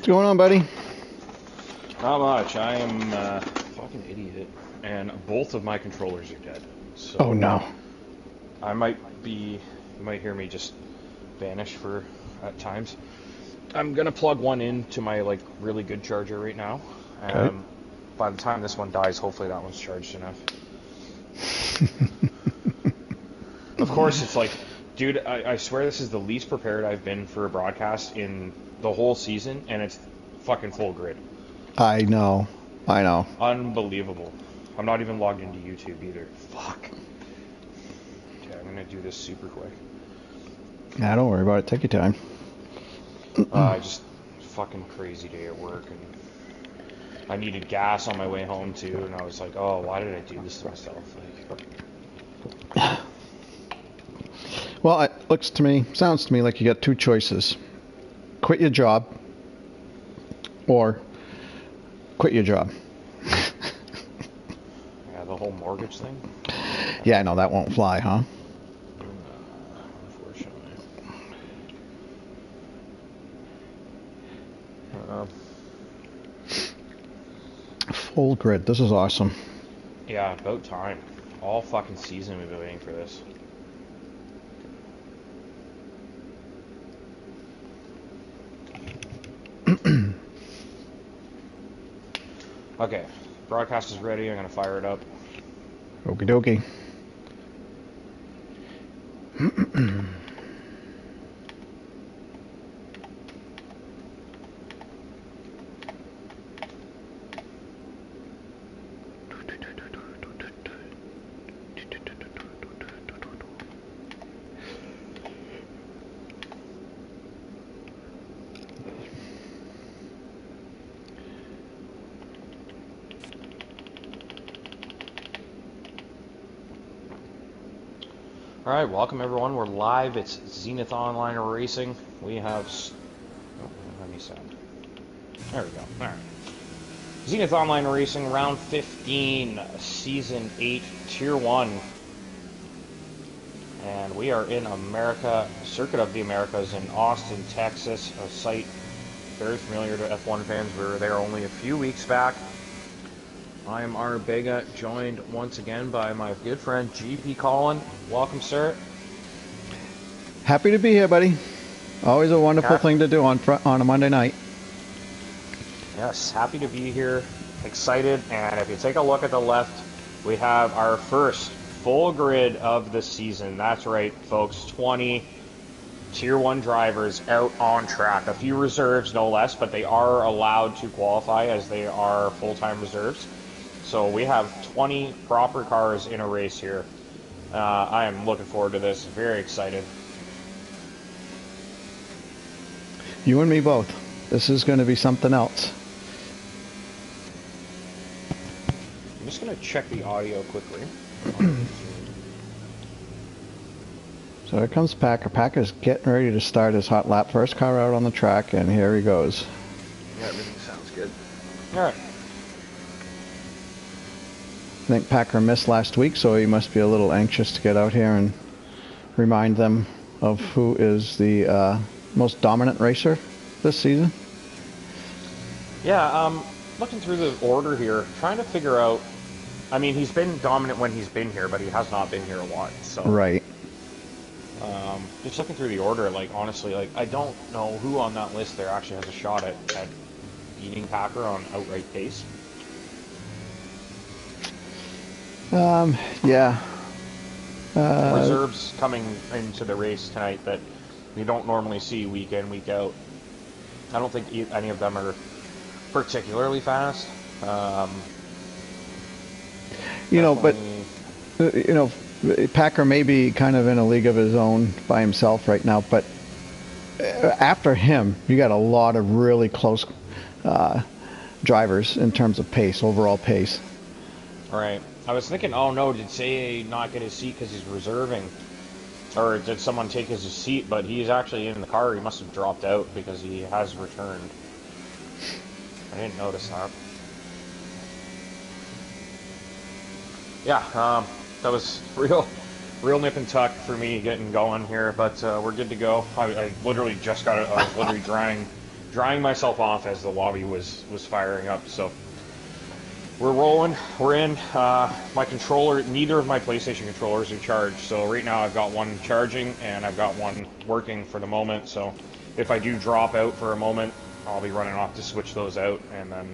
What's going on, buddy? Not much. I am a fucking idiot, and both of my controllers are dead. So Oh no. I might be. You might hear me just vanish for at times. I'm gonna plug one into my really good charger right now. Okay. By the time this one dies, hopefully that one's charged enough. Of course, it's like, dude, I swear this is the least prepared I've been for a broadcast in the whole season, and it's fucking full grid. I know. Unbelievable. I'm not even logged into YouTube either. Fuck. Okay, I'm gonna do this super quick. Nah, don't worry about it. Take your time. Just fucking crazy day at work, and I needed gas on my way home too, and I was like, oh, why did I do this to myself? Well, it sounds to me like you got two choices. Quit your job or quit your job. Yeah, the whole mortgage thing? Yeah, I know that won't fly, huh? Unfortunately. Full grid. This is awesome. Yeah, about time. All fucking season we've been waiting for this. Okay, broadcast is ready. I'm gonna fire it up. Okie dokie. Alright, welcome everyone. We're live. It's Zenith Online Racing. We have... Oh, let me sound. There we go. Alright. Zenith Online Racing, round 15, season 8, tier 1. And we are in America, Circuit of the Americas in Austin, Texas, a site very familiar to F1 fans. We were there only a few weeks back. I am R. Bega, joined once again by my good friend GP Colin. Welcome, sir. Happy to be here, buddy. Always a wonderful thing to do on a Monday night. Yes, happy to be here. Excited. And if you take a look at the left, we have our first full grid of the season. That's right, folks. 20 Tier 1 drivers out on track. A few reserves, no less, but they are allowed to qualify as they are full-time reserves. So we have 20 proper cars in a race here. I am looking forward to this. Very excited. You and me both. This is going to be something else. I'm just going to check the audio quickly. So here comes Packer. Packer's getting ready to start his hot lap. First car out on the track, and here he goes. Yeah, everything sounds good. All right. I think Packer missed last week, so he must be a little anxious to get out here and remind them of who is the most dominant racer this season. Yeah, looking through the order here, trying to figure out. I mean, he's been dominant when he's been here, but he has not been here a lot. So right. Just looking through the order, honestly, I don't know who on that list there actually has a shot at beating Packer on outright pace. Yeah. Reserves coming into the race tonight that you don't normally see week in, week out. I don't think any of them are particularly fast. Packer may be kind of in a league of his own by himself right now, but after him, you got a lot of really close drivers in terms of pace, overall pace. Right. I was thinking, oh no, did Say not get his seat because he's reserving? Or did someone take his seat, but he's actually in the car. He must have dropped out because he has returned. I didn't notice that. Yeah, that was real nip and tuck for me getting going here, but we're good to go. I literally just got it. I was literally drying drying myself off as the lobby was firing up. So we're rolling. We're in. My controller, neither of my PlayStation controllers are charged. So right now I've got one charging and I've got one working for the moment. So if I do drop out for a moment, I'll be running off to switch those out, and then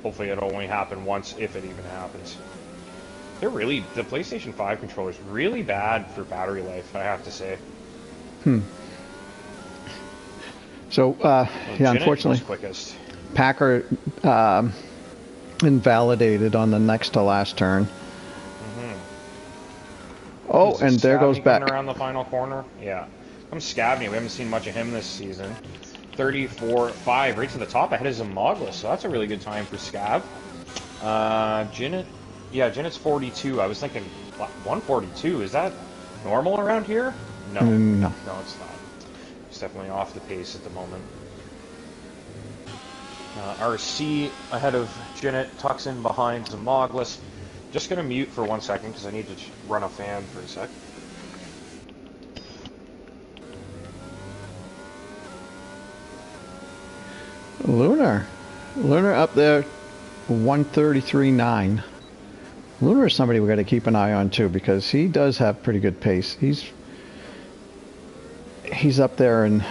hopefully it'll only happen once, if it even happens. The PlayStation 5 controller's really bad for battery life, I have to say. So, yeah, unfortunately, quickest. Packer invalidated on the next to last turn. Oh, and there goes back. Around the final corner? Yeah. I'm Scabney. We haven't seen much of him this season. 34.5, right to the top ahead of Zamogla, so that's a really good time for Scab. Jinnet's 42. I was thinking 142. Is that normal around here? No. No. No, it's not. It's definitely off the pace at the moment. RC ahead of Jinnet, tucks in behind Zamoglis. Just going to mute for 1 second because I need to run a fan for a sec. Lunar up there, 133.9. Lunar is somebody we got to keep an eye on too, because he does have pretty good pace. He's up there, and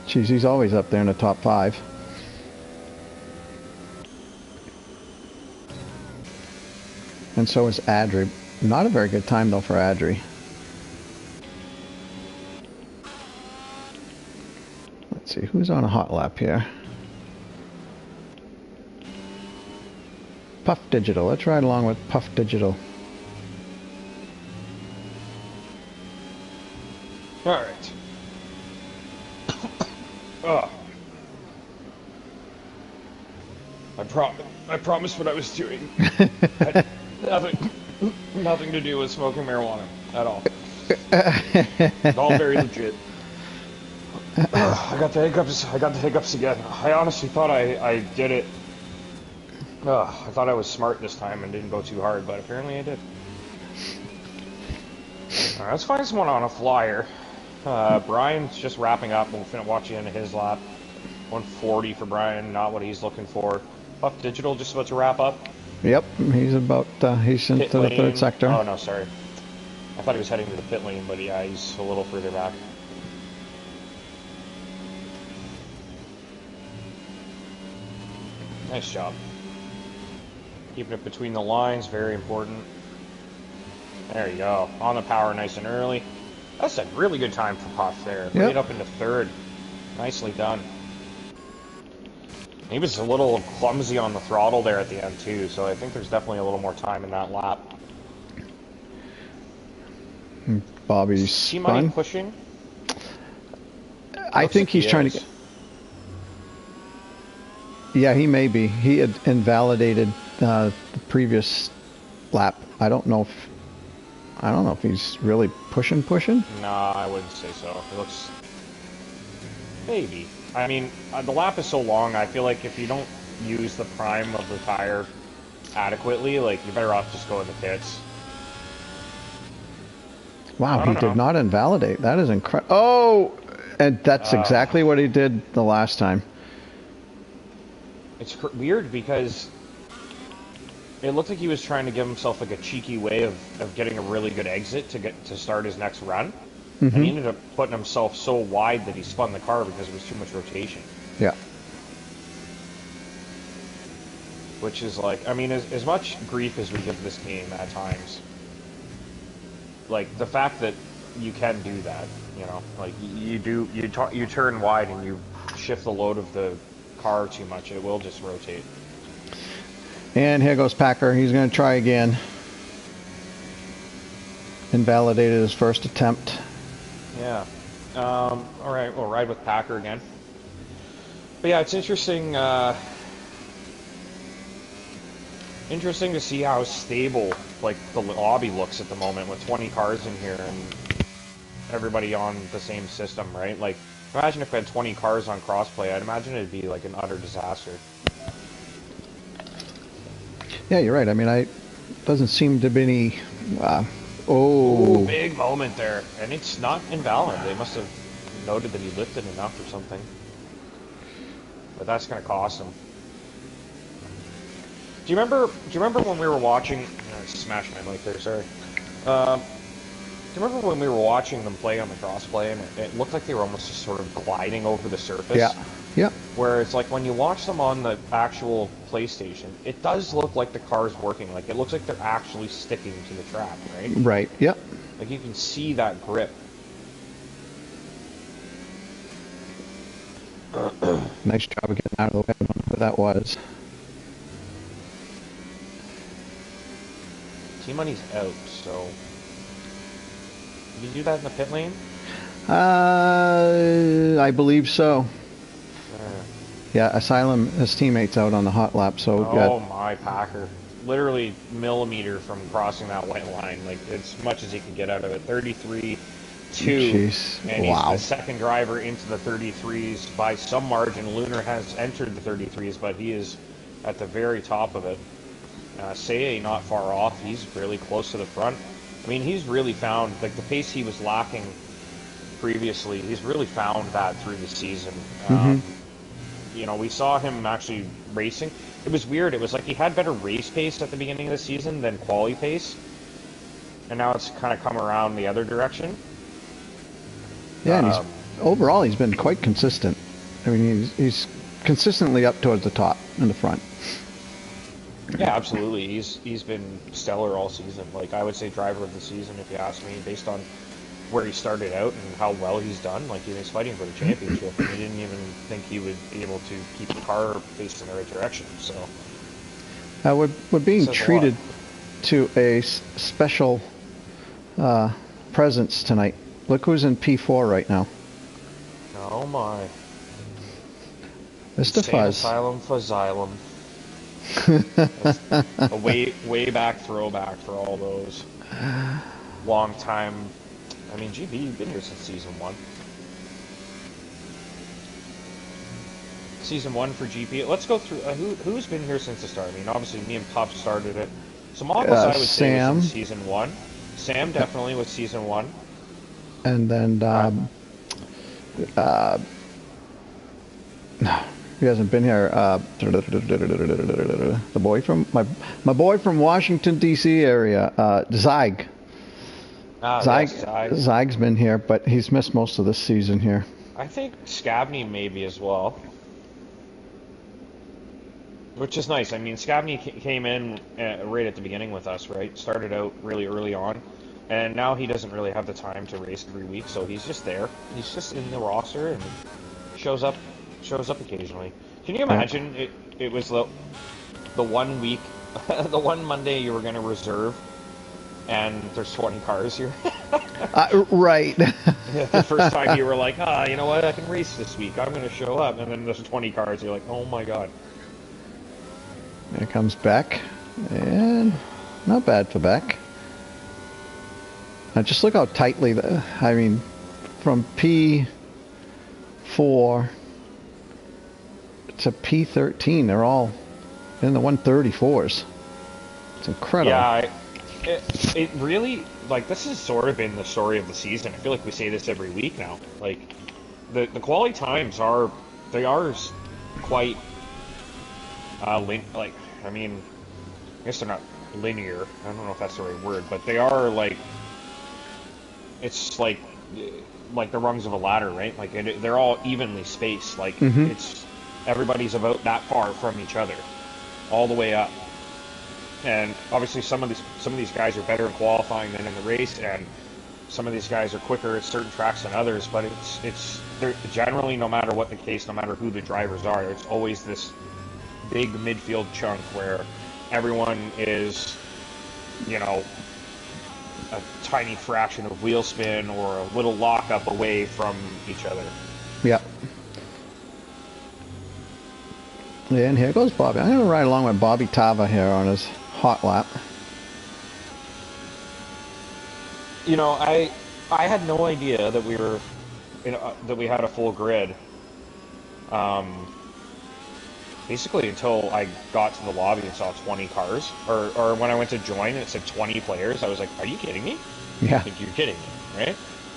geez, he's always up there in the top 5. And so is Adri. Not a very good time though for Adri. Let's see who's on a hot lap here. Puff Digital. Let's ride along with Puff Digital. All right. Oh. I promised what I was doing. Had nothing to do with smoking marijuana at all. It's all very legit. I got the hiccups again. I honestly thought I did it. I thought I was smart this time and didn't go too hard, but apparently I did. Alright, let's find someone on a flyer. Brian's just wrapping up. We'll watch the end of his lap. 140 for Brian, not what he's looking for. Puff Digital just about to wrap up. Yep, he's into the third sector. Oh no, sorry. I thought he was heading to the pit lane, but yeah, he's a little further back. Nice job. Keeping it between the lines, very important. There you go. On the power nice and early. That's a really good time for Puff there. Yep. Right up into third. Nicely done. He was a little clumsy on the throttle there at the end too, so I think there's definitely a little more time in that lap. Bobby's Money pushing? I think he's trying to get... Yeah, he may be. He had invalidated the previous lap. I don't know if he's really pushing. No, I wouldn't say so. It looks... Maybe. I mean, the lap is so long, I feel like if you don't use the prime of the tire adequately, like, you're better off just going to pits. Wow, he did not invalidate. That is incredible. Oh! And that's exactly what he did the last time. It's weird because it looked like he was trying to give himself like a cheeky way of getting a really good exit to start his next run. And he ended up putting himself so wide that he spun the car because there was too much rotation. Yeah. Which is like, I mean, as much grief as we give this game at times, like the fact that you can do that, you know, like you turn wide and you shift the load of the car too much, it will just rotate. And here goes Packer. He's going to try again. Invalidated his first attempt. Yeah. All right, we'll ride with Packer again. But yeah, it's interesting. Interesting to see how stable like the lobby looks at the moment with 20 cars in here and everybody on the same system, right? Like, imagine if we had 20 cars on crossplay. I'd imagine it'd be like an utter disaster. Yeah, you're right. I mean, doesn't seem to be any. Ooh, big moment there, and it's not invalid. They must have noted that he lifted enough or something. but that's going to cost him. Do you remember when we were watching? I smashed my mic there. Sorry. Do you remember when we were watching them play on the crossplay, and it looked like they were almost just sort of gliding over the surface? Yeah. Yeah. Where it's like when you watch them on the actual PlayStation, it does look like the car's working. Like it looks like they're actually sticking to the track, right? Right. Yep. Like you can see that grip. Nice job of getting out of the way. I don't know who that was. T-Money's out, so... Did you do that in the pit lane? I believe so. Yeah, Asylum, his teammate's out on the hot lap, so... Oh, my Packer. Literally millimeter from crossing that white line. Like, as much as he can get out of it. 33-2. Jeez. And wow. he's the second driver into the 33s by some margin. Lunar has entered the 33s, but he is at the very top of it. Seye not far off. He's really close to the front. I mean, he's really found, like, the pace he was lacking previously, he's really found that through the season. You know, we saw him actually racing. It was weird. It was like he had better race pace at the beginning of the season than quali pace. And now it's kind of come around the other direction. Yeah, and overall he's been quite consistent. I mean, he's consistently up towards the top in the front. Yeah, absolutely. He's been stellar all season. Like, I would say driver of the season, if you ask me, based on where he started out and how well he's done. Like, he was fighting for the championship, and he didn't even think he would be able to keep the car facing the right direction. So, we're being treated to a special presence tonight. Look who's in P4 right now. Oh my. Mr. Fuzz. Asylum Fuzzylum. A way back throwback for all those long time. I mean, GB, you've been here since season 1. Season 1 for GP. Let's go through who's been here since the start. I mean, obviously me and Pop started it. So Moggles, I would say, was in season 1. Sam definitely was season 1. And then he hasn't been here. The boy from my boy from Washington D.C. area, Zyg. Zyg's been here, but he's missed most of this season here. I think Scabney maybe as well, which is nice. I mean, Scabney came in right at the beginning with us, right? Started out really early on, and now he doesn't really have the time to race every week, so he's just there. He's just in the roster and shows up occasionally. Can you imagine it was the 1 week, the one Monday you were going to reserve, and there's 20 cars here? Right. The first time you were like, you know what, I can race this week, I'm going to show up, and then there's 20 cars, you're like, oh my god. There comes Beck, and not bad for Beck. Now just look how tightly, I mean, from P4 to P13, they're all in the 134s. It's incredible. Yeah, it really, like, this has sort of been the story of the season. I feel like we say this every week now. Like, the quality times are quite, like, I mean, I guess they're not linear. I don't know if that's the right word, but they are, like, it's like the rungs of a ladder, right? Like, they're all evenly spaced. Like, it's everybody's about that far from each other, all the way up. And obviously, some of these guys are better in qualifying than in the race, and some of these guys are quicker at certain tracks than others. But they're generally, no matter what the case, no matter who the drivers are, it's always this big midfield chunk where everyone is, you know, a tiny fraction of wheel spin or a little lockup away from each other. Yep. Yeah, and here goes Bobby. I'm going to ride along with Bobby Tava here on his hot lap. You know, I had no idea that we were, that we had a full grid. Basically until I got to the lobby and saw 20 cars, or when I went to join and it said 20 players, I was like, are you kidding me? Yeah. I think you're kidding me, right?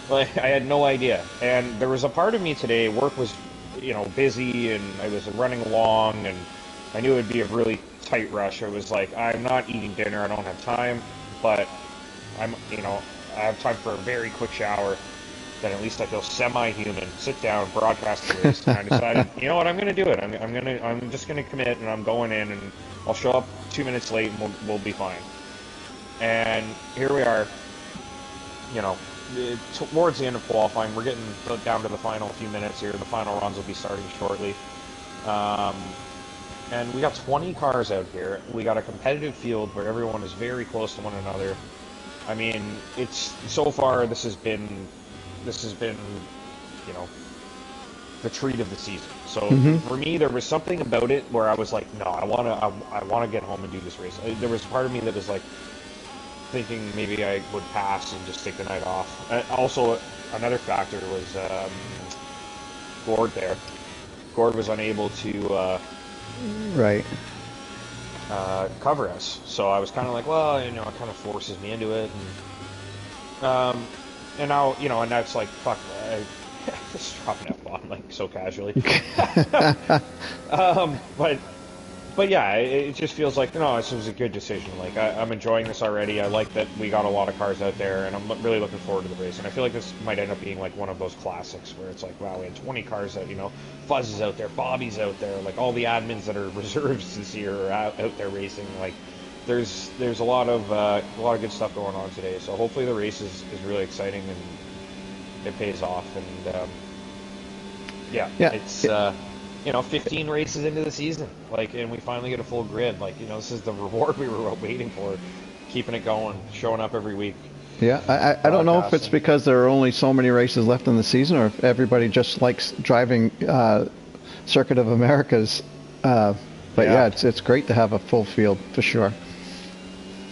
Like, I had no idea. And there was a part of me today, work was busy, and I was running along, and I knew it would be a really tight rush. I was like, I'm not eating dinner, I don't have time, but I have time for a very quick shower. Then at least I feel semi-human. Sit down, broadcast the race, and I decided, you know what, I'm gonna do it. I'm just gonna commit, and I'm going in, and I'll show up 2 minutes late, and we'll be fine. And here we are. Towards the end of qualifying, we're getting down to the final few minutes here. The final runs will be starting shortly. And we got 20 cars out here. We got a competitive field where everyone is very close to one another. I mean, so far this has been, the treat of the season. So for me, there was something about it where I was like, no, I want to get home and do this race. There was part of me that was like thinking maybe I would pass and just take the night off. Also, another factor was Gord there. Gord was unable to cover us, so I was kind of like, well, it kind of forces me into it, and now, and that's like, fuck, I just dropping that bomb like so casually. But yeah, it just feels like, no, this was a good decision. Like, I'm enjoying this already. I like that we got a lot of cars out there, and I'm really looking forward to the race. And I feel like this might end up being like one of those classics where it's like, wow, we had 20 cars out, Fuzz is out there, Bobby's out there, like all the admins that are reserves this year are out there racing. Like, there's a lot of good stuff going on today. So hopefully the race is really exciting and it pays off. And it's 15 races into the season, and we finally get a full grid. This is the reward we were waiting for, keeping it going, showing up every week. Yeah, I don't know if it's because there are only so many races left in the season, or if everybody just likes driving Circuit of Americas. But it's great to have a full field for sure.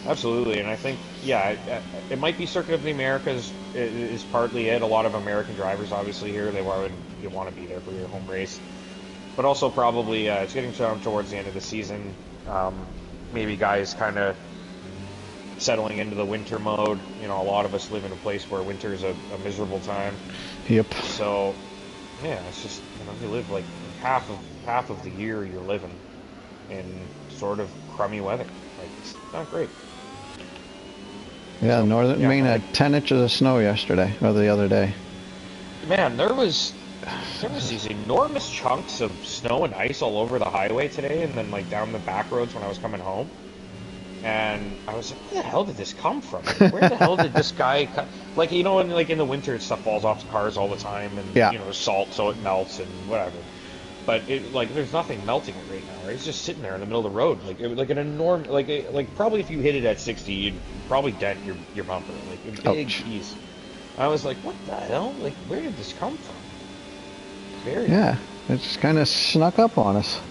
Absolutely, and I think it might be Circuit of the Americas is partly it. A lot of American drivers, obviously, here they want to be there for your home race. But also probably it's getting down towards the end of the season. Maybe guys kind of settling into the winter mode. A lot of us live in a place where winter is a miserable time. Yep. So, yeah, it's just, you live like half of the year you're living in sort of crummy weather. Like, it's not great. Yeah, Northern Maine had 10 inches of snow yesterday, or the other day. Man, there was these enormous chunks of snow and ice all over the highway today, and then down the back roads when I was coming home. And I was like, where the hell did this come from? Where the hell did this guy come? In the winter, stuff falls off the cars all the time, and salt, so it melts and whatever. But there's nothing melting it right now. Right? It's just sitting there in the middle of the road, an enormous, probably if you hit it at 60, you'd probably dent your bumper, a big piece. I was like, what the hell? Where did this come from? Yeah, it just kind of snuck up on us.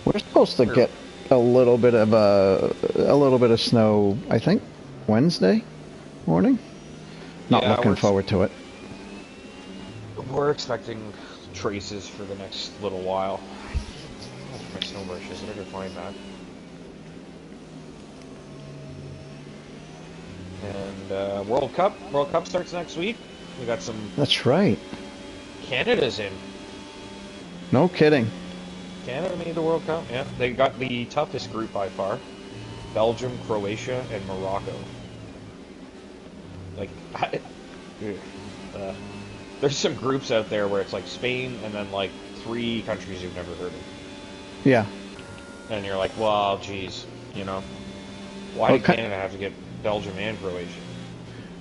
We're supposed to get a little bit of snow, I think, Wednesday morning. Not looking forward to it. We're expecting traces for the next little while. My snow brushes, I better find that. And World Cup starts next week. We got some. That's right. Canada's in. No kidding. Canada made the World Cup. Yeah, they got the toughest group by far: Belgium, Croatia, and Morocco. There's some groups out there where it's like Spain and then 3 countries you've never heard of. Yeah. And you're like, well, geez, why did Canada have to get Belgium and Croatia?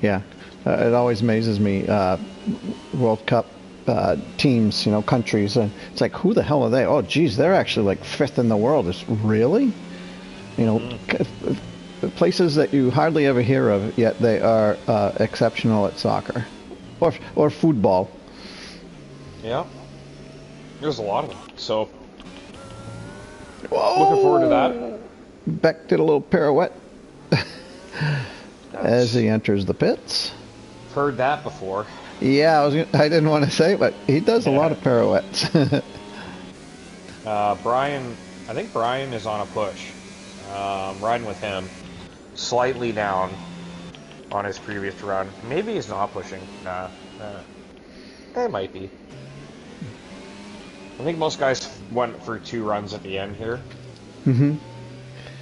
Yeah, it always amazes me. World Cup teams, countries, and it's like, who the hell are they? Oh, geez, they're actually 5th in the world. It's really, places that you hardly ever hear of, yet they are exceptional at soccer or football. Yeah, there's a lot of them. So, whoa! Looking forward to that. Beck did a little pirouette as he enters the pits. Heard that before. Yeah, I didn't want to say it, but he does a lot of pirouettes. Brian, I think Brian is on a push. Riding with him, slightly down on his previous run. Maybe he's not pushing. It might be. I think most guys went for 2 runs at the end here. Mm-hmm.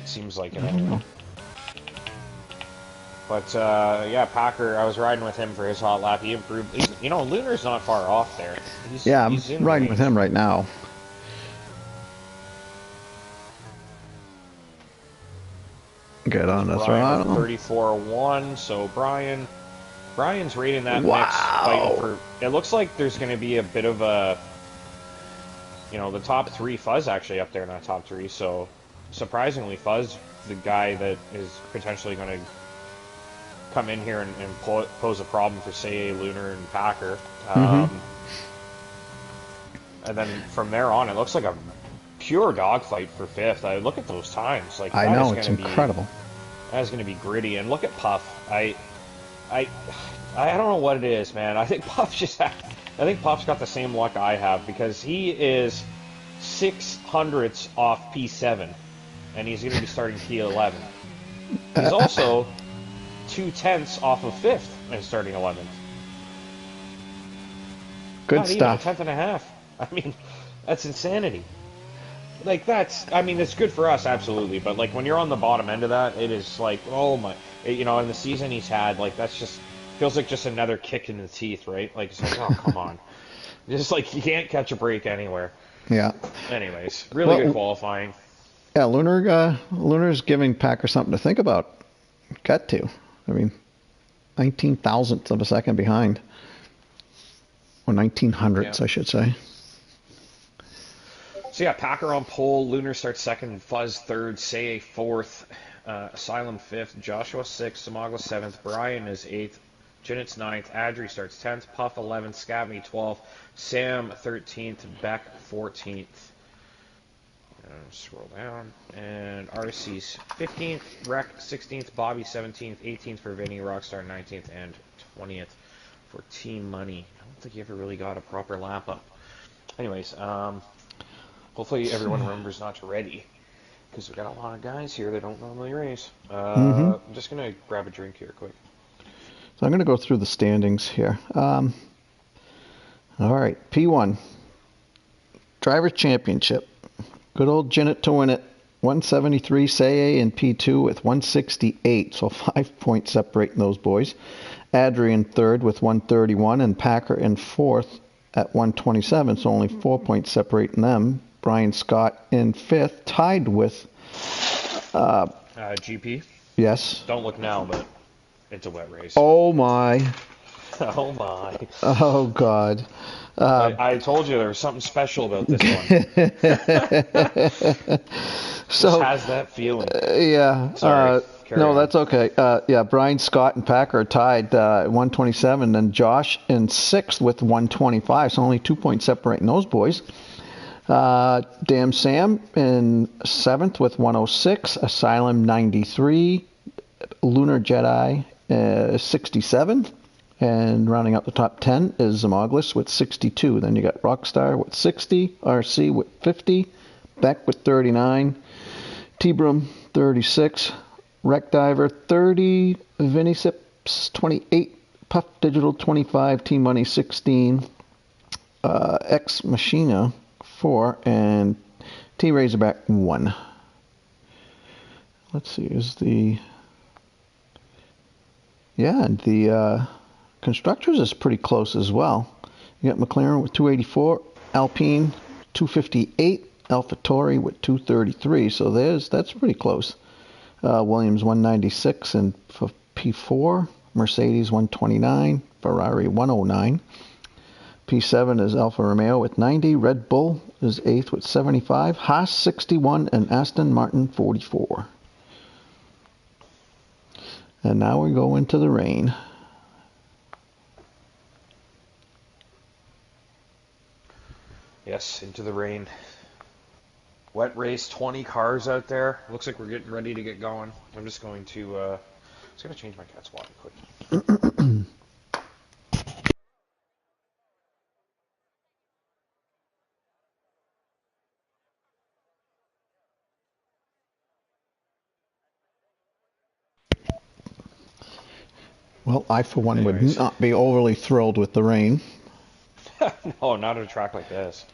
Seems like it anyway. But yeah, Packer. I was riding with him for his hot lap. He improved. Lunar's not far off there. Yeah, I'm He's in riding with range. him right now. Get There's on the Brian with throttle. 34.1. So Brian's right in that mix, fighting Wow. for. It looks like there's going to be a bit of a, the top three. Fuzz actually up there in that top three. So surprisingly, Fuzz, the guy that is potentially going to come in here and pose a problem for say Lunar and Packer. Mm-hmm. And then from there on, it looks like a pure dogfight for fifth. I look at those times, like I know, it's incredible. that is gonna be gritty. And look at Puff. I don't know what it is, man. I think I think Puff's got the same luck I have because he is 600ths off P7, and he's gonna be starting P11. He's also 2/10ths off of fifth and starting 11th. Good Not even a stuff. tenth and a half. I mean, that's insanity. Like it's good for us, absolutely. But like when you're on the bottom end of that, it is like, oh my, in the season he's had, like that's just feels like just another kick in the teeth, right? Like it's like, oh come on, just like you can't catch a break anywhere. Yeah. Anyways, really good qualifying. Yeah, Lunar's giving Packer something to think about. Got to. I mean, 19 thousandths of a second behind. Or 1900ths, Yeah. I should say. So yeah, Packer on pole, Lunar starts second, Fuzz third, Say fourth, Asylum fifth, Joshua sixth, Samagla seventh, Brian is eighth, Jinnit's ninth, Adri starts 10th, Puff 11th, Scabney 12th, Sam 13th, Beck 14th. Scroll down, and RC's 15th, Rec 16th, Bobby 17th, 18th for Vinny, Rockstar 19th, and 20th for Team Money. I don't think you ever really got a proper lap up. Anyways, hopefully everyone remembers not to ready, because we've got a lot of guys here that don't normally race. I'm just going to grab a drink here quick. So I'm going to go through the standings here. All right, P1, Drivers' Championship. Good old Jinnit to win it. 173 Say in P2 with 168, so 5 points separating those boys. Adri in third with 131, and Packer in fourth at 127, so only 4 points separating them. Brian Scott in fifth, tied with... GP? Yes. Don't look now, but it's a wet race. Oh, my. Oh, my. Oh, God. I told you there was something special about this one. So just has that feeling. Yeah. Sorry. No, on. that's okay. Yeah, Brian, Scott, and Packer are tied 127, and Josh in sixth with 125. So only 2 points separating those boys. Damn Sam in seventh with 106. Asylum 93. Lunar Jedi 67. And rounding out the top 10 is Zamoglis with 62. Then you got Rockstar with 60. RC with 50. Beck with 39. T-Broom 36. Wreck Diver 30, Vinny Sips 28, Puff Digital 25, Team Money 16, X Machina 4, and T Razorback 1. Let's see, and the Constructors is pretty close as well. You got McLaren with 284, Alpine 258, AlphaTauri with 233, so that's pretty close. Williams 196 and P4, Mercedes 129, Ferrari 109. P7 is Alfa Romeo with 90, Red Bull is 8th with 75, Haas 61, and Aston Martin 44. And now we go into the rain. Yes, into the rain. Wet race, 20 cars out there. Looks like we're getting ready to get going. I'm just going to change my cat's water quick. Well, I for one would not be overly thrilled with the rain. No, not at a track like this.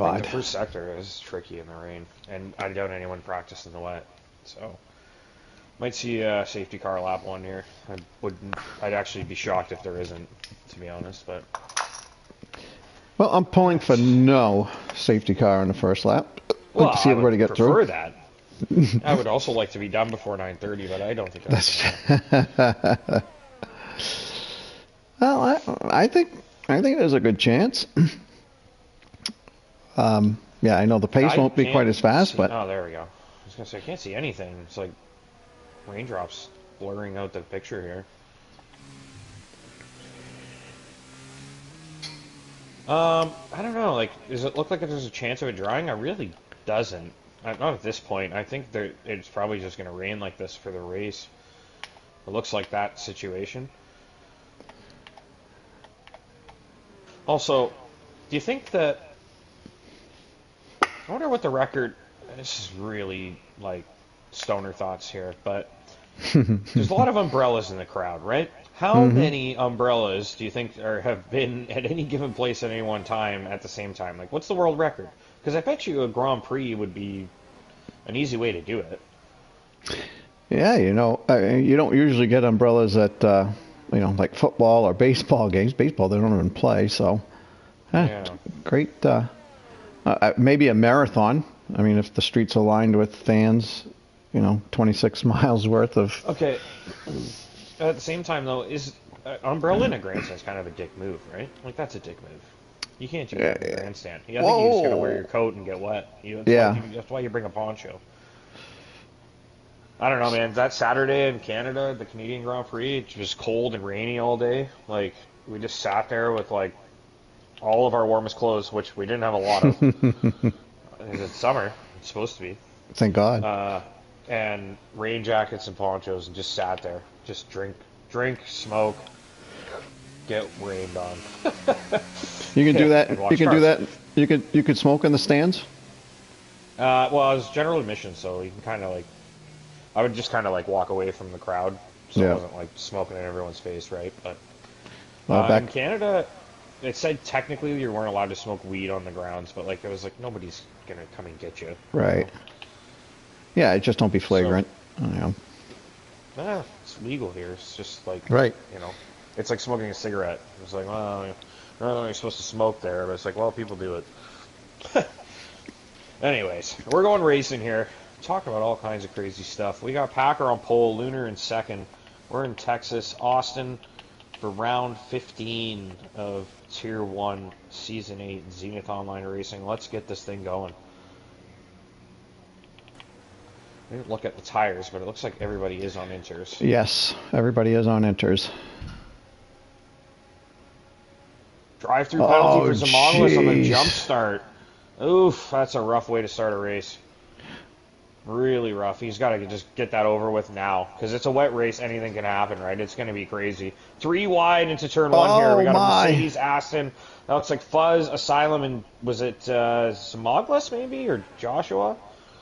I think God. the first sector is tricky in the rain, and I doubt anyone practiced in the wet. So, might see a safety car lap one here. I'd actually be shocked if there isn't, to be honest. But Well, I'm pulling for no safety car in the first lap. well, Like to see I would everybody get prefer through. that. I would also like to be done before 9:30, but I don't think that's That's well, I think there's a good chance. Yeah, I know the pace I won't be can't quite as fast, see, but oh, there we go. I was gonna say I can't see anything. It's like raindrops blurring out the picture here. I don't know. Like, does it look like there's a chance of it drying? I really doesn't. Not at this point. I think it's probably just gonna rain like this for the race. It looks like that situation. Also, do you think that? I wonder what the record. This is really like stoner thoughts here, but there's a lot of umbrellas in the crowd, right? How many umbrellas do you think have been at any given place at any one time at the same time? Like, what's the world record? Because I bet you a Grand Prix would be an easy way to do it. yeah, you don't usually get umbrellas at like football or baseball games. Baseball they don't even play, so Yeah. great. Maybe a marathon. I mean, if the streets are lined with fans, 26 miles worth of. Okay. At the same time, though, is umbrella in a grandstand is kind of a dick move, right? Like, that's a dick move. You can't do that in a grandstand. I think you just gotta wear your coat and get wet. That's why you bring a poncho. I don't know, man. That Saturday in Canada, the Canadian Grand Prix, it was cold and rainy all day. Like, we just sat there with, like, all of our warmest clothes, which we didn't have a lot of. Because it's summer. It's supposed to be. Thank God. And rain jackets and ponchos, and just sat there. Just drink, smoke, get rained on. You can do that. And You watch can cars. do that. You could smoke in the stands. Well, it was general admission, so you can kind of like, I would just kind of like walk away from the crowd, so Yeah. it wasn't like smoking in everyone's face, right? But Back. in Canada, it said technically you weren't allowed to smoke weed on the grounds, but like it was like nobody's gonna come and get you. Right. Yeah, just don't be flagrant. It's legal here. It's just like, Right. it's like smoking a cigarette. It's like, well, you're supposed to smoke there, but it's like, well, people do it. Anyways, we're going racing here. Talking about all kinds of crazy stuff. We got Packer on pole, Lunar in second. We're in Texas, Austin, for round 15 of Tier 1, Season 8, Zenith Online Racing. Let's get this thing going. I didn't look at the tires, but it looks like everybody is on inters. Yes, everybody is on inters. Drive-through penalty Oh, for Zamoglis on the jeez. jump start. Oof, that's a rough way to start a race. Really rough. He's got to just get that over with now, because it's a wet race. Anything can happen, right? It's going to be crazy. 3 wide into turn 1 here. We got a Mercedes, Aston. That looks like Fuzz, Asylum, and was it Zamoglis maybe, or Joshua?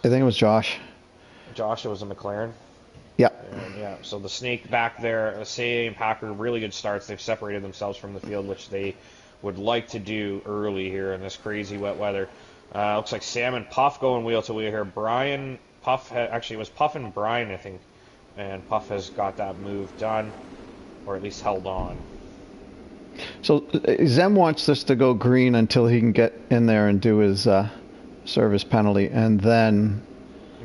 I think it was Josh. Joshua was a McLaren. Yeah. And yeah, so the snake back there, Say and Packer, really good starts. They've separated themselves from the field, which they would like to do early here in this crazy wet weather. Looks like Sam and Puff going wheel to wheel here. Actually, it was Puff and Brian, I think, and Puff has got that move done, or at least held on. So Zem wants this to go green until he can get in there and do his service penalty, and then.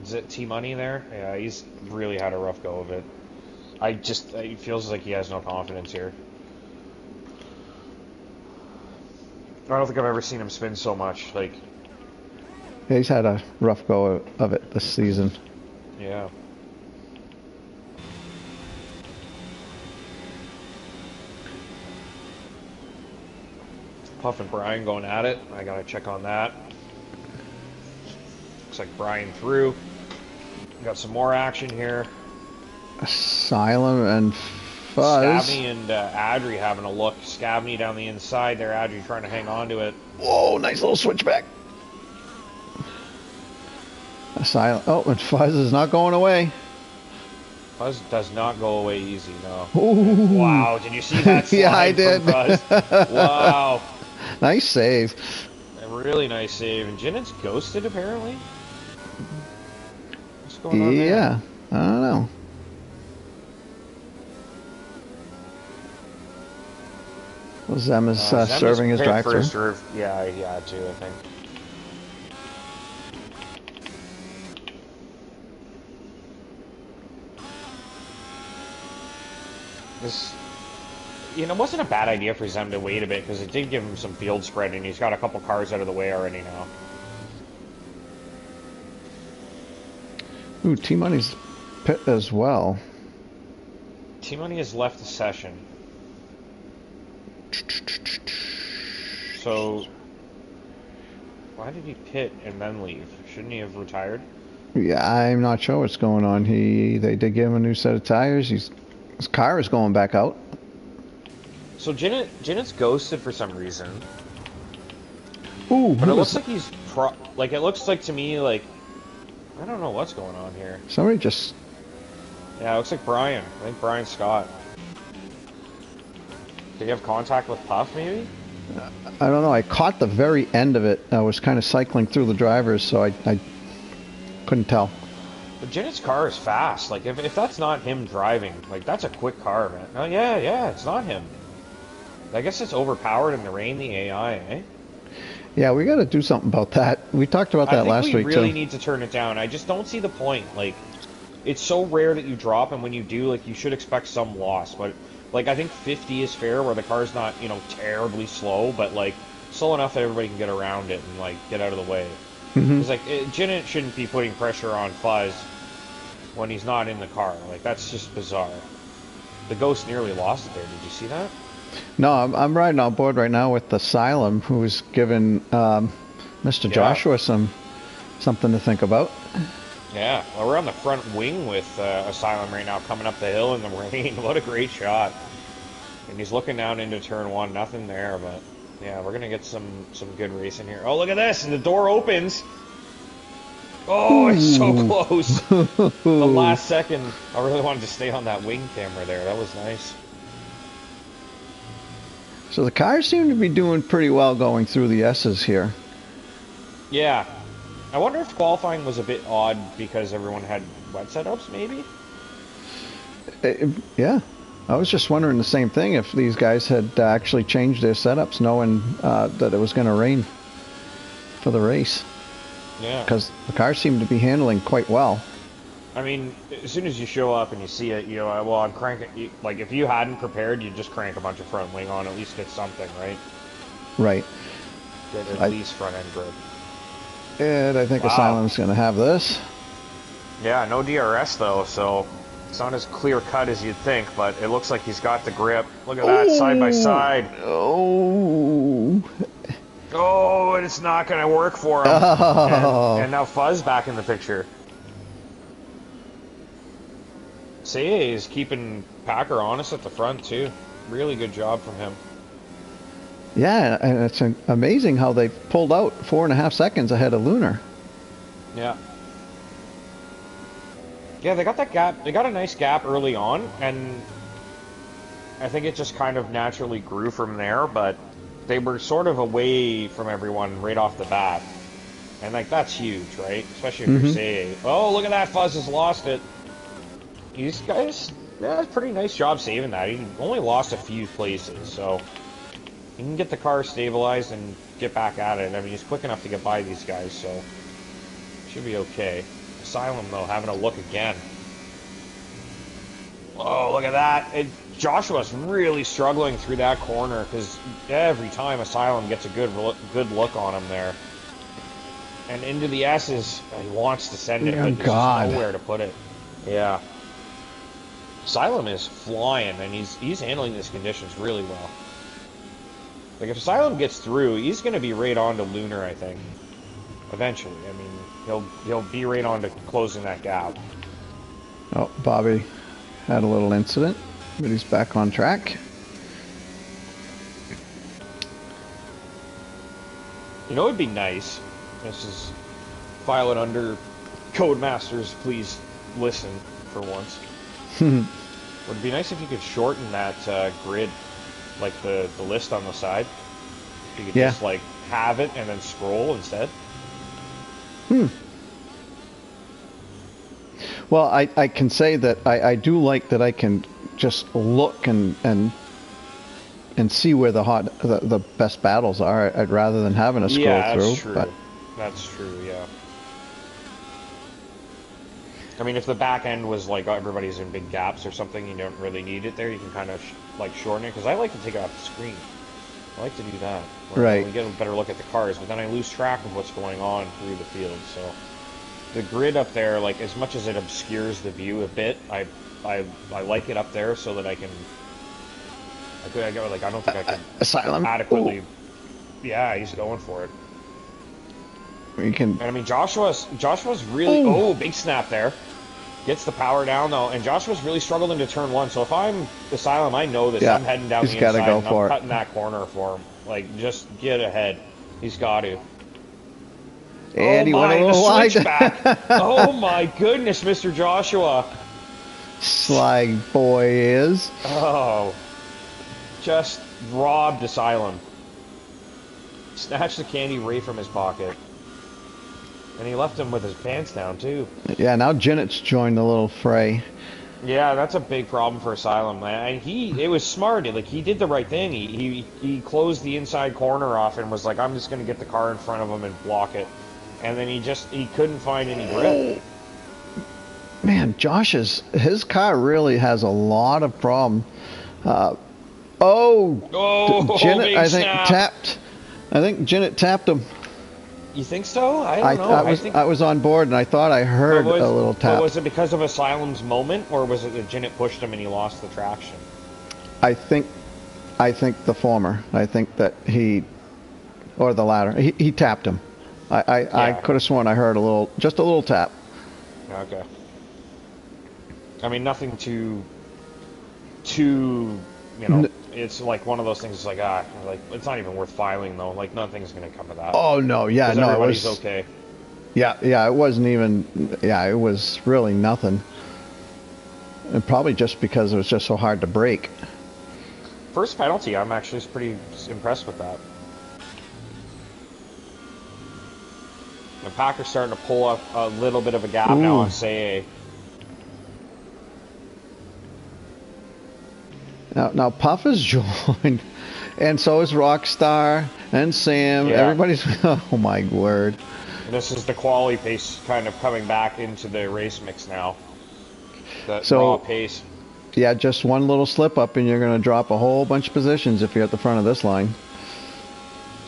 Is it T-Money there? Yeah, he's really had a rough go of it. It feels like he has no confidence here. I don't think I've ever seen him spin so much. Like, Yeah, he's had a rough go of it this season. yeah. Puff and Brian going at it. I gotta check on that. Looks like Brian through. Got some more action here. Asylum and Fuzz. Scavney and Adri having a look. Scavney down the inside there. Adri trying to hang on to it. Whoa, nice little switchback. Asylum. Oh, and Fuzz is not going away. Fuzz does not go away easy, no. Ooh. Wow, did you see that slide Yeah, I from did. Fuzz? Wow. Nice save. Really nice save. And Jinnet's ghosted, apparently? What's going on there? Yeah, I don't know. Well, Zem is serving his drive-thru. Yeah, he had to, I think. This, it wasn't a bad idea for Zem to wait a bit, because it did give him some field spread, and he's got a couple cars out of the way already now. Ooh, T-Money's pit as well. T-Money has left the session. So, why did he pit and then leave? Shouldn't he have retired? Yeah, I'm not sure what's going on. They did give him a new set of tires. His car is going back out. So Jinnet's ghosted for some reason. Ooh, but it looks like he's it looks like to me like I don't know what's going on here. Somebody just. Yeah, it looks like Brian. I think Brian Scott. Did he have contact with Puff, maybe? I don't know. I caught the very end of it. I was kind of cycling through the drivers, so I couldn't tell. But Jinnet's car is fast. Like, if that's not him driving, like, that's a quick car, man. Oh, yeah, it's not him. I guess it's overpowered in the rain, the AI, eh? Yeah, we got to do something about that. We talked about that last week, too. I think we really need to turn it down. I just don't see the point. Like, it's so rare that you drop, and when you do, like, you should expect some loss. But, like, I think 50 is fair, where the car's not, terribly slow, but, like, slow enough that everybody can get around it and, like, get out of the way. Because, like, Jinnet shouldn't be putting pressure on Fuzz when he's not in the car. Like, that's just bizarre. The Ghost nearly lost it there. Did you see that? No, I'm riding on board right now with Asylum, who's given Mr. Joshua something to think about. Yeah, well, we're on the front wing with Asylum right now, coming up the hill in the rain. What a great shot. And he's looking down into turn one. Nothing there, but yeah, we're going to get some good racing here. Oh, look at this. And the door opens. Oh, it's so close. The last second, I really wanted to stay on that wing camera there. That was nice. So the cars seem to be doing pretty well going through the S's here. Yeah. I wonder if qualifying was a bit odd because everyone had wet setups, maybe? Yeah. I was just wondering the same thing, if these guys had actually changed their setups knowing that it was going to rain for the race. Yeah. Because the cars seem to be handling quite well. I mean, as soon as you show up and you see it, well, I'm cranking, like, if you hadn't prepared, you'd just crank a bunch of front wing on, at least get something, right? Right. Get at least front end grip. And I think Asylum's going to have this. Yeah, no DRS, though, so it's not as clear cut as you'd think, but it looks like he's got the grip. Look at that, side by side. Oh, and it's not going to work for him. Oh. And now Fuzz back in the picture. CA is keeping Packer honest at the front, too. Really good job from him. Yeah, and it's amazing how they pulled out 4.5 seconds ahead of Lunar. Yeah. Yeah, they got that gap. They got a nice gap early on, and I think it just kind of naturally grew from there, but they were sort of away from everyone right off the bat. And, like, that's huge, right? Especially if you're CA. Oh, look at that. Fuzz has lost it. These guys, yeah, pretty nice job saving that. He only lost a few places, so he can get the car stabilized and get back at it. I mean, he's quick enough to get by these guys, so should be okay. Asylum, though, having a look again. Oh, look at that. Joshua's really struggling through that corner because every time Asylum gets a good look on him there. And into the S's, he wants to send it, but there's nowhere to put it. Yeah. Asylum is flying, and he's handling these conditions really well. Like, if Asylum gets through, he's going to be right on to Lunar, I think. Eventually. I mean, he'll be right on to closing that gap. Oh, Bobby had a little incident, but he's back on track. You know, it'd be nice. This is file it under Codemasters. Please listen for once. Would it be nice if you could shorten that grid, like the list on the side? You could Yeah. just like have it and then scroll instead. Well, I can say that I do like that I can just look and see where the best battles are. I'd rather than having to scroll Yeah, that's through. But true. That's true, yeah. I mean, if the back end was like everybody's in big gaps or something, you don't really need it there. You can kind of like shorten it, because I like to take it off the screen. I like to do that. Right. We get a better look at the cars, but then I lose track of what's going on through the field. So the grid up there, like as much as it obscures the view a bit, I like it up there so that I don't think I can Asylum adequately. Ooh. Yeah, he's going for it. You can. And I mean, Joshua's really. Ooh. Oh, big snap there. Gets the power down though, and Joshua's really struggled into turn one. So if I'm Asylum, I know this. Yeah, I'm heading down he's the gotta inside, go and for I'm it. cutting that corner for him. Like, just get ahead. He's got to. And he went a the little wide. switchback. Oh my goodness, Mr. Joshua. Sly boy is. Oh, just robbed Asylum. Snatched the candy right from his pocket. And he left him with his pants down, too. Yeah, now Jennett's joined the little fray. Yeah, that's a big problem for Asylum. And it was smart. Like, he did the right thing. He closed the inside corner off and was like, I'm just going to get the car in front of him and block it. And then he couldn't find any grip. Man, his car really has a lot of problem. Jennett, I think snap. tapped. I think Jennett tapped him. You think so? I don't know. I was on board and I thought I heard a little tap. But was it because of Asylum's moment, or was it that Jennett pushed him and he lost the traction? I think the former. I think that or the latter. He tapped him. I could have sworn I heard just a little tap. Okay. I mean, nothing too, it's like one of those things. It's like it's not even worth filing though. Like nothing's gonna come of that. Oh no, yeah, no, everybody's okay. Yeah, it wasn't even. Yeah, it was really nothing. And probably just because it was just so hard to break. First penalty, I'm actually pretty impressed with that. The Packers starting to pull up a little bit of a gap now on Say. Now Puff has joined, and so is Rockstar and Sam. Yeah. Everybody's. Oh my word! And this is the quality pace kind of coming back into the race mix now. The raw pace. Yeah, just one little slip up, and you're going to drop a whole bunch of positions if you're at the front of this line.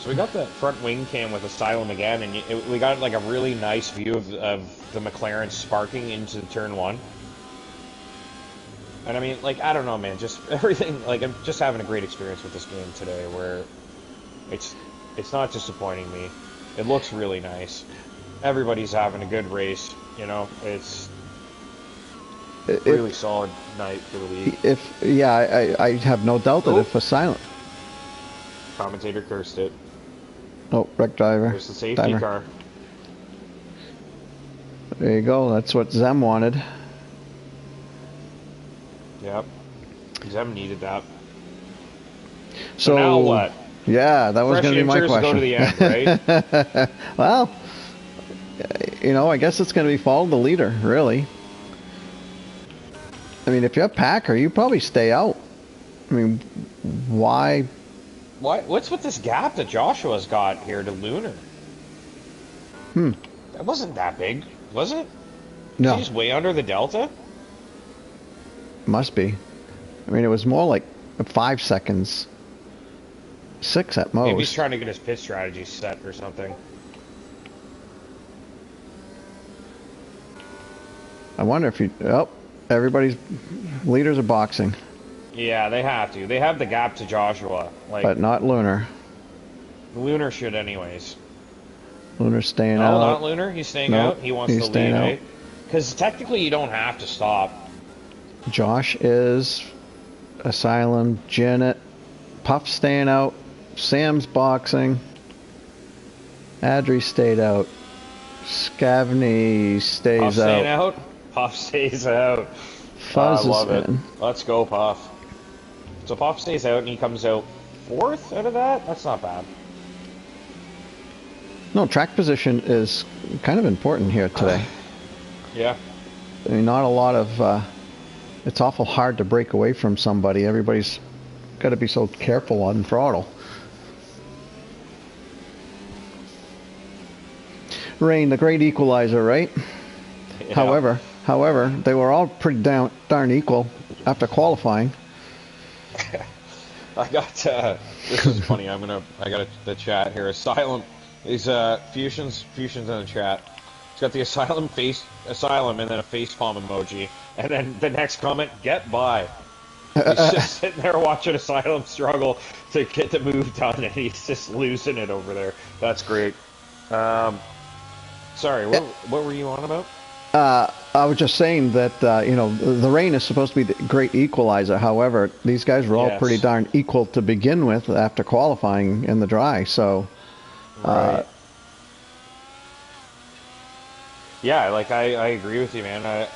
So we got the front wing cam with Asylum again, and we got like a really nice view of the McLaren sparking into turn one. And I mean, like, I don't know, man, just everything, like, I'm just having a great experience with this game today, where it's not disappointing me. It looks really nice. Everybody's having a good race, it's really solid night for the league. I have no doubt that if Asylum. Commentator cursed it. Oh, wreck driver. There's the safety car. There you go, that's what Zem wanted. Yep. Zem needed that. So now what? Yeah, that was going to be my question. Go to the end, right? Well, I guess it's going to be follow the leader, really. I mean, if you're a Packer, you probably stay out. I mean, why? What's with this gap that Joshua's got here to Lunar? That wasn't that big, was it? No. He's way under the delta? Must be. I mean, it was more like 5 seconds. 6 at most. Maybe he's trying to get his pit strategy set or something. I wonder if everybody's leaders are boxing. Yeah, they have to. They have the gap to Joshua. But not Lunar. Lunar should anyways. Lunar's staying out. out. No, not Lunar. He's staying out. He wants to lead, right? Because technically you don't have to stop. Josh is Asylum, Janet, Puff staying out, Sam's boxing, Adri stayed out, Scavney stays Puff staying out. Puff stays out. Fuzz I love is it. in. Let's go, Puff. So Puff stays out and he comes out 4th out of that? That's not bad. No, track position is kind of important here today. Yeah. I mean, not a lot of. It's awful hard to break away from somebody. Everybody's got to be so careful on throttle. Rain, the great equalizer, right? Yeah. However, they were all pretty darn equal after qualifying. I got this is funny. I got the chat here. Asylum is Fusion's in the chat. He's got the asylum and then a facepalm emoji, and then the next comment, get by. He's just sitting there watching Asylum struggle to get the move done, and he's just losing it over there. That's great. Sorry, what were you on about? I was just saying that, the rain is supposed to be the great equalizer. However, these guys were all pretty darn equal to begin with after qualifying in the dry. So, right. Yeah, like I agree with you, man.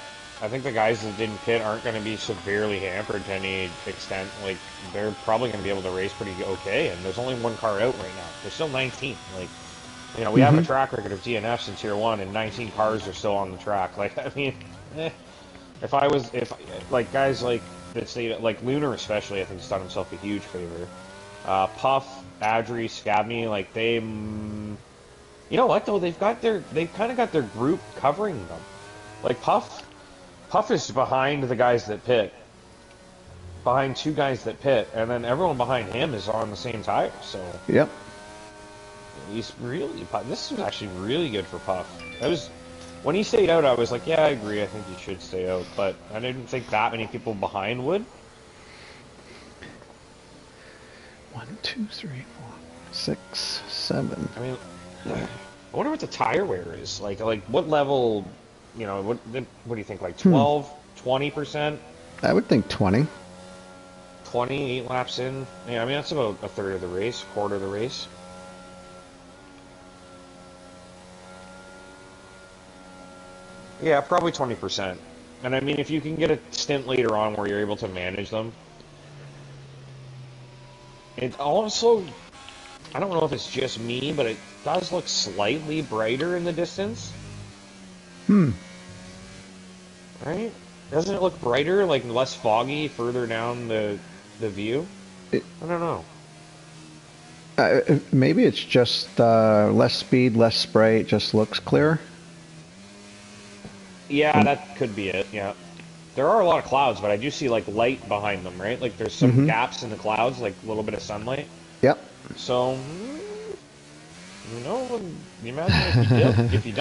I think the guys that didn't pit aren't going to be severely hampered to any extent. Like, they're probably going to be able to race pretty okay, and there's only one car out right now. There's still 19. Like, we have a track record of DNFs in Tier 1, and 19 cars are still on the track. Like, I mean, if guys like that say, like Lunar especially, I think has done himself a huge favor. Puff, Adri, Scabney, like they, you know what though? They've kind of got their group covering them. Like Puff is behind the guys that pit, behind two guys that pit, and then everyone behind him is on the same tire. So yep. This was actually really good for Puff. When he stayed out, I was like, yeah, I agree. I think he should stay out, but I didn't think that many people behind would. 1, 2, 3, 4, 6, 7. I mean, I wonder what the tire wear is. Like what level? What do you think? Like 12, 20%? I would think 20. 20, 8 laps in. Yeah, I mean that's about a third of the race, quarter of the race. Yeah, probably 20%. And I mean, if you can get a stint later on where you're able to manage them, it also, I don't know if it's just me, but it does look slightly brighter in the distance. Right? Doesn't it look brighter, like less foggy further down the view? I don't know. Maybe it's just less speed, less spray. It just looks clearer. Yeah, that could be it, yeah. There are a lot of clouds, but I do see, like, light behind them, right? Like, there's some gaps in the clouds, like, a little bit of sunlight. Yep. So, imagine if you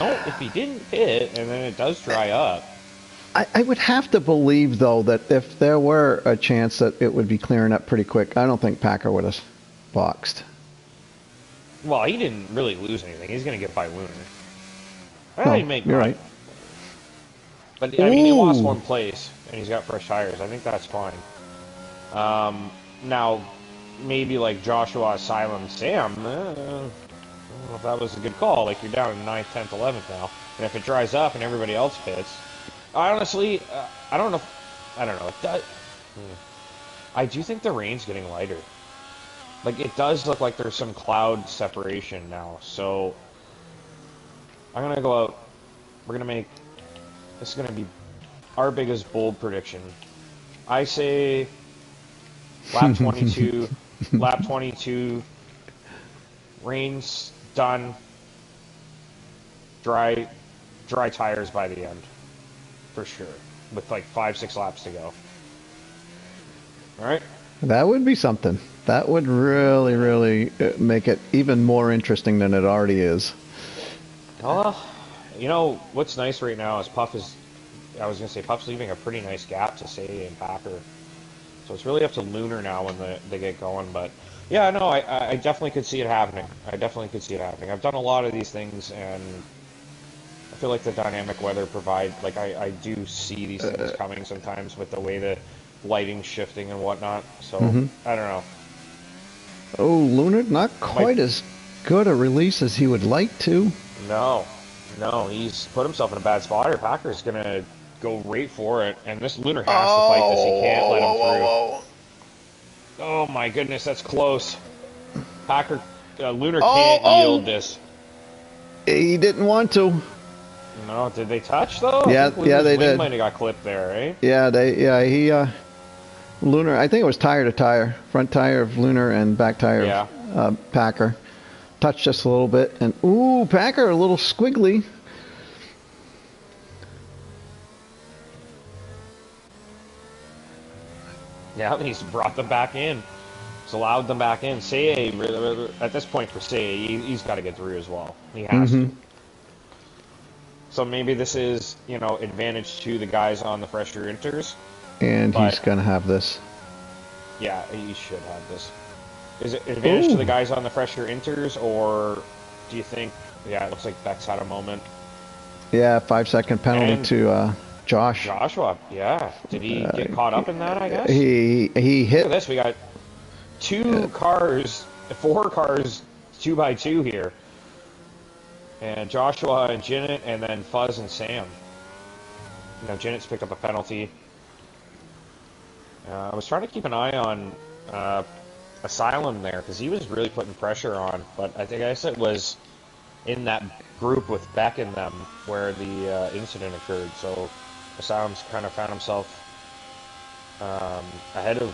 didn't pit, and then it does dry up. I would have to believe, though, that if there were a chance that it would be clearing up pretty quick, I don't think Packer would have boxed. Well, he didn't really lose anything. He's going to get by Lunar. You're right. But, I mean, he lost one place, and he's got fresh tires. I think that's fine. Now, maybe like Joshua, Asylum, Sam, I don't know if that was a good call. Like, you're down in 9th, 10th, 11th now. And if it dries up and everybody else pits, honestly, I don't know. I do think the rain's getting lighter. Like, it does look like there's some cloud separation now. So, I'm going to go out. We're going to make... This is going to be our biggest bold prediction. I say lap 22, lap 22, rain's done, dry tires by the end, for sure, with like 5-6 laps to go. All right? That would be something. That would really, really make it even more interesting than it already is. You know, what's nice right now is Puff's leaving a pretty nice gap to Sadie and Packer. So it's really up to Lunar now when they get going. But, yeah, no, I definitely could see it happening. I've done a lot of these things, and I feel like the dynamic weather I do see these things coming sometimes with the way the lighting's shifting and whatnot. So, I don't know. Oh, Lunar, not quite as good a release as he would like to. No, he's put himself in a bad spot here. Packer's going to go right for it, and this Lunar has to fight this. He can't let him through. Oh, my goodness, that's close. Lunar can't yield this. He didn't want to. No, did they touch though? Yeah, I think yeah, Luna's they wing did. might have got clipped there, right? He Lunar. I think it was tire to tire, front tire of Lunar and back tire Yeah. of Packer. Touched just a little bit, and ooh, Packer a little squiggly. Yeah, he's brought them back in. He's allowed them back in. Say at this point for Say, he's got to get through as well. He has to. So maybe this is, you know, advantage to the guys on the fresher inters. And he's gonna have this. Yeah, he should have this. Is it advantage to the guys on the fresher inters, or do you think? Yeah, it looks like Beck's had a moment. Yeah, 5-second penalty to Josh. Joshua, yeah. Did he get caught up in that? I guess he hit. Look at this. We got 4 cars, 2x2 here, and Joshua and Jinnit, and then Fuzz and Sam. You know, Jinnit's picked up a penalty. I was trying to keep an eye on Asylum there because he was really putting pressure on, but I guess it was in that group with Beck in them where the incident occurred. So Asylum's kind of found himself ahead of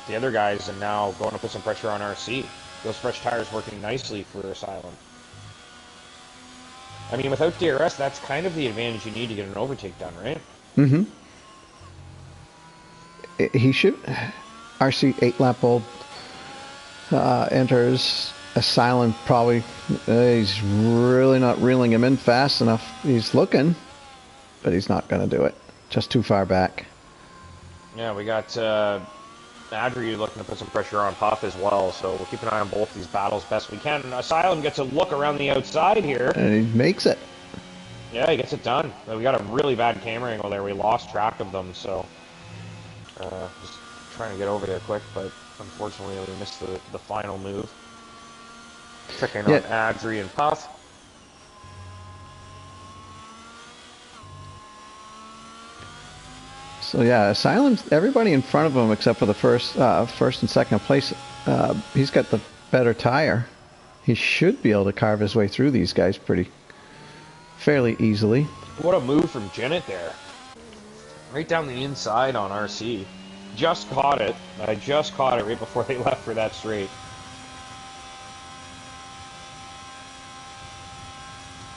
the other guys and now going to put some pressure on RC. Those fresh tires working nicely for Asylum. I mean, without DRS, that's kind of the advantage you need to get an overtake done, right? Mm-hmm. He should. RC 8-lap-old enters. Asylum probably. He's really not reeling him in fast enough. He's looking, but he's not going to do it. Just too far back. Yeah, we got Adri looking to put some pressure on Puff as well, so we'll keep an eye on both these battles best we can. And Asylum gets a look around the outside here. And he makes it. Yeah, he gets it done. We got a really bad camera angle there. We lost track of them, so just trying to get over there quick, but unfortunately we missed the final move. Checking on Adri and Puff. So yeah, Asylum's everybody in front of him except for the first and second place. He's got the better tire. He should be able to carve his way through these guys fairly easily. What a move from Jinnit there. Right down the inside on RC. Just caught it. I just caught it right before they left for that straight.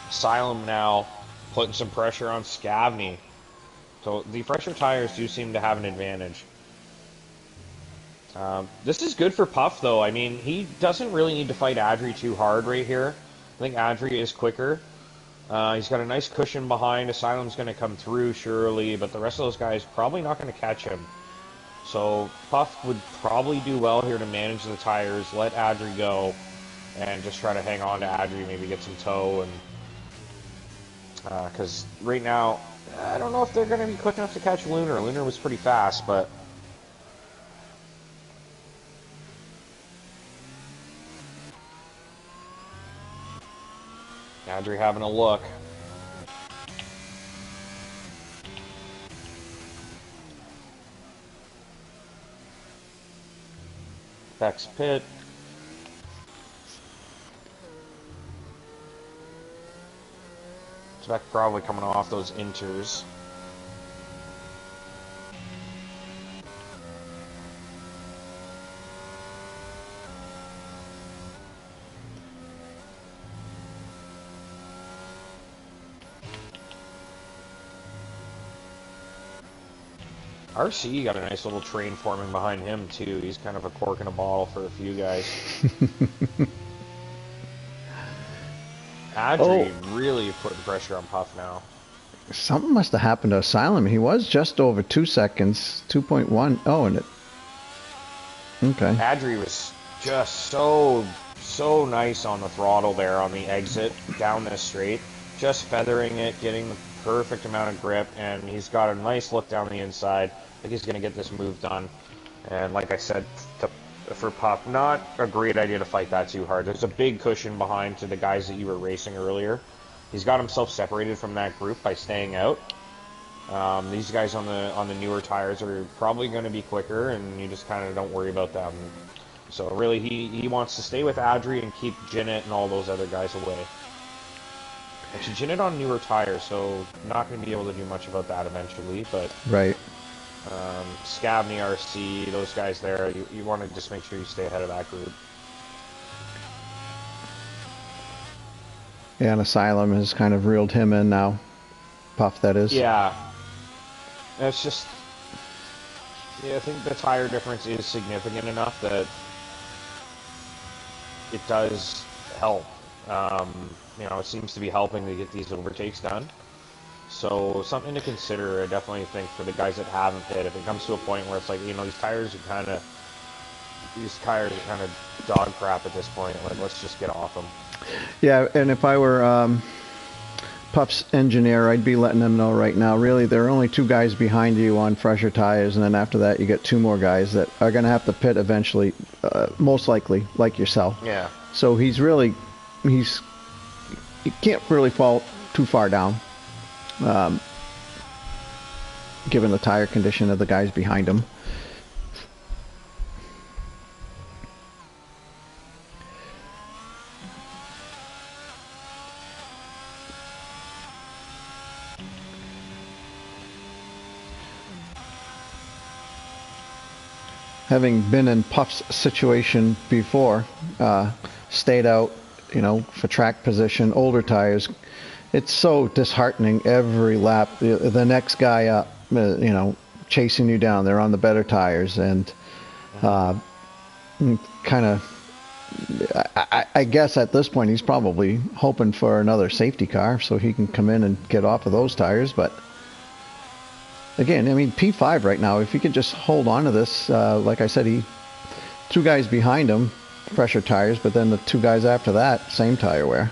Asylum now putting some pressure on Scavney. So the fresher tires do seem to have an advantage. This is good for Puff, though. I mean, he doesn't really need to fight Adri too hard right here. I think Adri is quicker. He's got a nice cushion behind. Asylum's going to come through, surely, but the rest of those guys probably not going to catch him. So Puff would probably do well here to manage the tires, let Adri go, and just try to hang on to Adri, maybe get some tow. And because right now, I don't know if they're going to be quick enough to catch Lunar. Lunar was pretty fast, but Adri having a look. Beck's pit. Beck probably coming off those inters. RC got a nice little train forming behind him too. He's kind of a cork in a bottle for a few guys. Adri really putting pressure on Puff now. Something must have happened to Asylum. He was just over 2 seconds, 2.1. Oh, and it. Okay. Adri was just so nice on the throttle there on the exit down this straight. Just feathering it, getting the perfect amount of grip, and he's got a nice look down the inside. I think he's going to get this move done. And like I said, for Puff, not a great idea to fight that too hard. There's a big cushion behind to the guys that you were racing earlier. He's got himself separated from that group by staying out. These guys on the newer tires are probably going to be quicker, and you just kind of don't worry about them. So really, he wants to stay with Adri and keep Jinnit and all those other guys away. Actually, Jinnit on newer tires, so not going to be able to do much about that eventually. But Right. Scabney, RC, those guys there, you want to just make sure you stay ahead of that group. Yeah, and Asylum has kind of reeled him in now. Puff, that is. Yeah, it's just, yeah, I think the tire difference is significant enough that it does help. You know, it seems to be helping to get these overtakes done. So something to consider. I definitely think for the guys that haven't pit, if it comes to a point where it's like, you know, these tires are kind of dog crap at this point. Like, let's just get off them. Yeah, and if I were Puff's engineer, I'd be letting them know right now. Really, there are only 2 guys behind you on fresher tires, and then after that, you get 2 more guys that are going to have to pit eventually, most likely, like yourself. Yeah. So he can't really fall too far down, given the tire condition of the guys behind him. Having been in Puff's situation before, stayed out, you know, for track position, older tires, it's so disheartening every lap. The next guy up, you know, chasing you down, they're on the better tires, and kind of, I guess at this point he's probably hoping for another safety car so he can come in and get off of those tires, but again, I mean, P5 right now, if he could just hold on to this, like I said, 2 guys behind him, fresher tires, but then the 2 guys after that, same tire wear.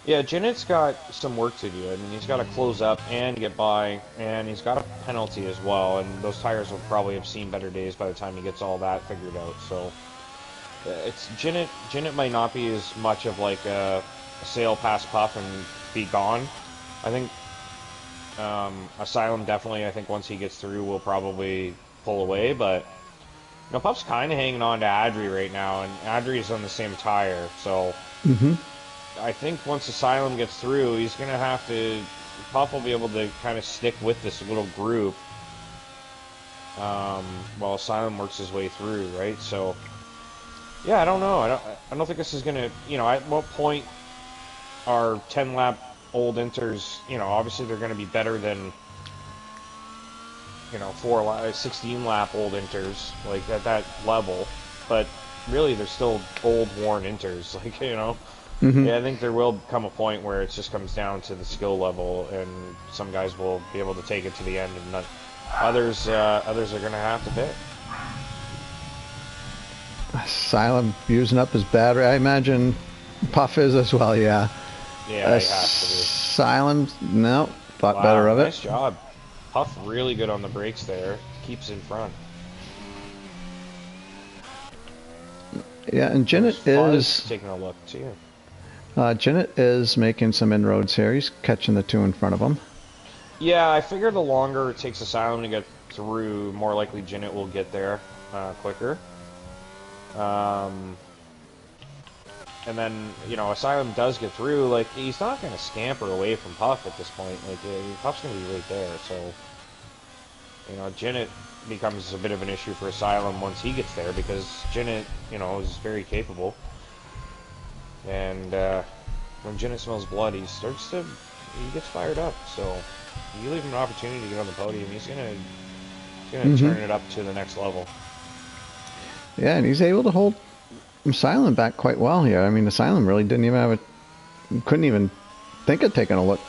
Yeah, Jinnit's got some work to do. I mean, he's got to close up and get by, and he's got a penalty as well, and those tires will probably have seen better days by the time he gets all that figured out. So, it's Jinnit might not be as much of like a sail past Puff and be gone. I think Asylum definitely, I think once he gets through, will probably pull away, but you know, Puff's kind of hanging on to Adri right now, and Adri's on the same tire, so I think once Asylum gets through, he's going to have to, Puff will be able to kind of stick with this little group while Asylum works his way through, right? So, yeah, I don't know. I don't think this is going to, you know, at what point are 10-lap old inters, you know, obviously they're going to be better than, you know, 16-lap old inters, like at that level, but really they're still old, worn inters, like, you know. Yeah, I think there will come a point where it just comes down to the skill level, and some guys will be able to take it to the end, and others are going to have to pit. Asylum using up his battery. I imagine Puff is as well, yeah. Yeah, he has to be. Asylum, no, thought better of it. Nice job. Puff really good on the brakes there. Keeps in front. Yeah, and Jinnit is taking a look too. Jinnit is making some inroads here. He's catching the 2 in front of him. Yeah, I figure the longer it takes Asylum to get through, more likely Jinnit will get there quicker. And then, you know, Asylum does get through, like, he's not going to scamper away from Puff at this point. Like, Puff's going to be right there, so, you know, Jinnit becomes a bit of an issue for Asylum once he gets there, because Jinnit, you know, is very capable. And when Jinnit smells blood, he gets fired up, so you leave him an opportunity to get on the podium, he's going to turn it up to the next level. Yeah, and he's able to hold Asylum back quite well here. I mean, Asylum really didn't even have couldn't even think of taking a look.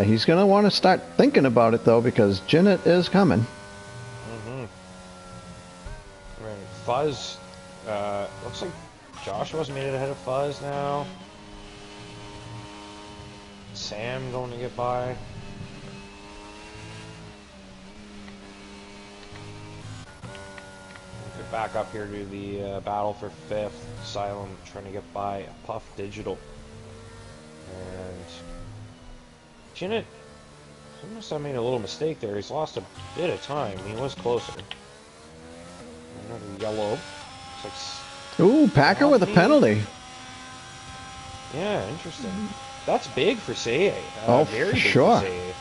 He's going to want to start thinking about it, though, because Jinnit is coming. Right. Fuzz, looks like Joshua's made it ahead of Fuzz now. Sam going to get by. Back up here to the battle for 5th. Asylum trying to get by Puff Digital. And Jinnit, he must have made a little mistake there. He's lost a bit of time. He was closer. Another yellow. Ooh, Packer with a penalty. Yeah, interesting. That's big for Seiya. Oh, Very for big sure. for Seiya.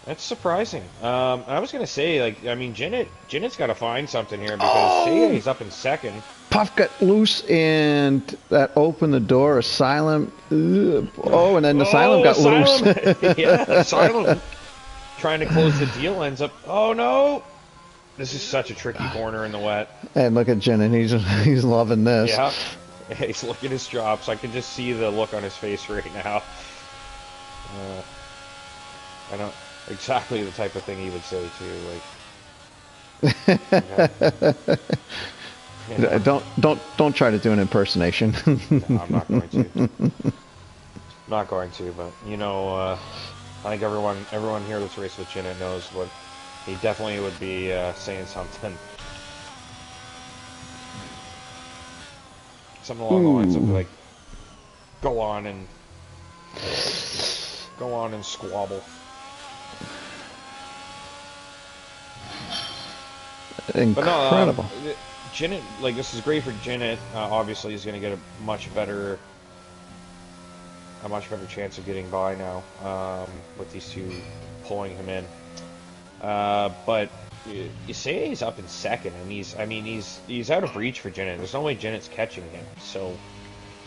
That's surprising. I was gonna say, like, I mean, Jinnet's got to find something here because Oh, Seiya's up in second. Puff got loose and that opened the door. Asylum. Ugh. Oh, and then Asylum Oh, got loose. Asylum! Yeah, Asylum trying to close the deal ends up. Oh no! This is such a tricky corner in the wet. And look at Jin, and he's loving this. Yeah, he's looking at his drops. I can just see the look on his face right now. I don't exactly the type of thing he would say too. Like, okay. You know, Don't try to do an impersonation. no, I'm not going to. Not going to, but you know, I think everyone here that's raced with Jinnit knows what he definitely would be saying something along the lines of like, go on and squabble. Incredible. But no, Jinnit, like this is great for Jinnit. Obviously, he's going to get a much better chance of getting by now with these two pulling him in. But Isai's up in second, and he's out of reach for Jinnit. There's no way Jinnit's catching him. So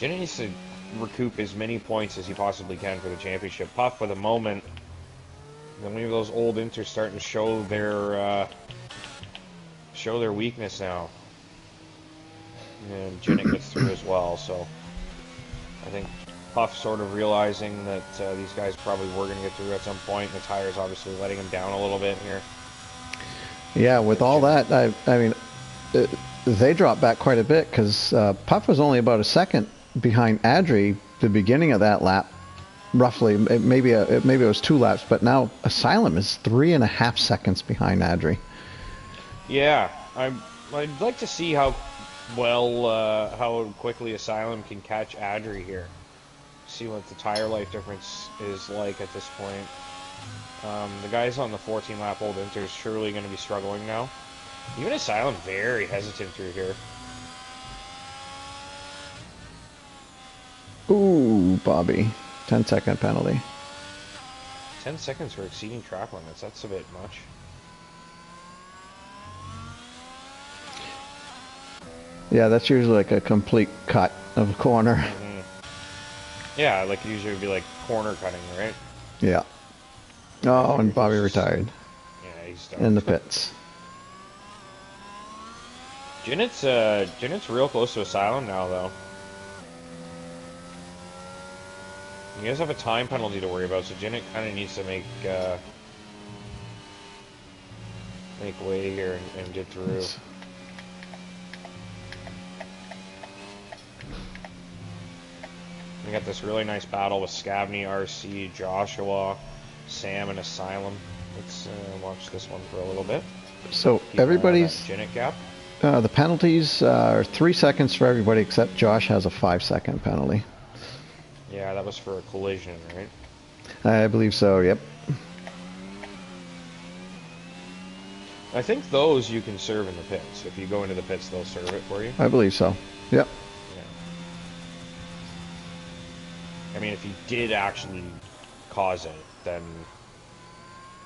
Jinnit needs to recoup as many points as he possibly can for the championship. Puff for the moment. Then we have those old Inters starting to show their weakness now. And Jinnit gets through as well, so I think Puff sort of realizing that these guys probably were going to get through at some point. The tires obviously letting him down a little bit here. Yeah, with all that, I mean, they dropped back quite a bit because Puff was only about a second behind Adri the beginning of that lap, roughly. Maybe it was 2 laps, but now Asylum is 3.5 seconds behind Adri. Yeah, I'd like to see how quickly Asylum can catch Adri here. See what the tire life difference is like at this point. The guys on the 14-lap old Inter is surely going to be struggling now. Even Asylum very hesitant through here. Ooh, Bobby. 10-second penalty. 10 seconds for exceeding track limits. That's a bit much. Yeah, that's usually like a complete cut of a corner. Mm-hmm. Yeah, like usually would be like corner cutting, right? Yeah. Oh, and Bobby retired. Yeah, he's done. In the pits. Jinnit's real close to Asylum now, though. You guys have a time penalty to worry about, so Jinnit kind of needs to make way here and get through. We got this really nice battle with Scavney, RC, Joshua, Sam, and Asylum. Let's watch this one for a little bit. So everybody's Jinnit gap. The penalties are 3 seconds for everybody except Josh has a 5-second penalty. Yeah, that was for a collision, right? I believe so. Yep. I think those you can serve in the pits. If you go into the pits, they'll serve it for you. I believe so. Yep. Yeah. I mean, if he did actually cause it, then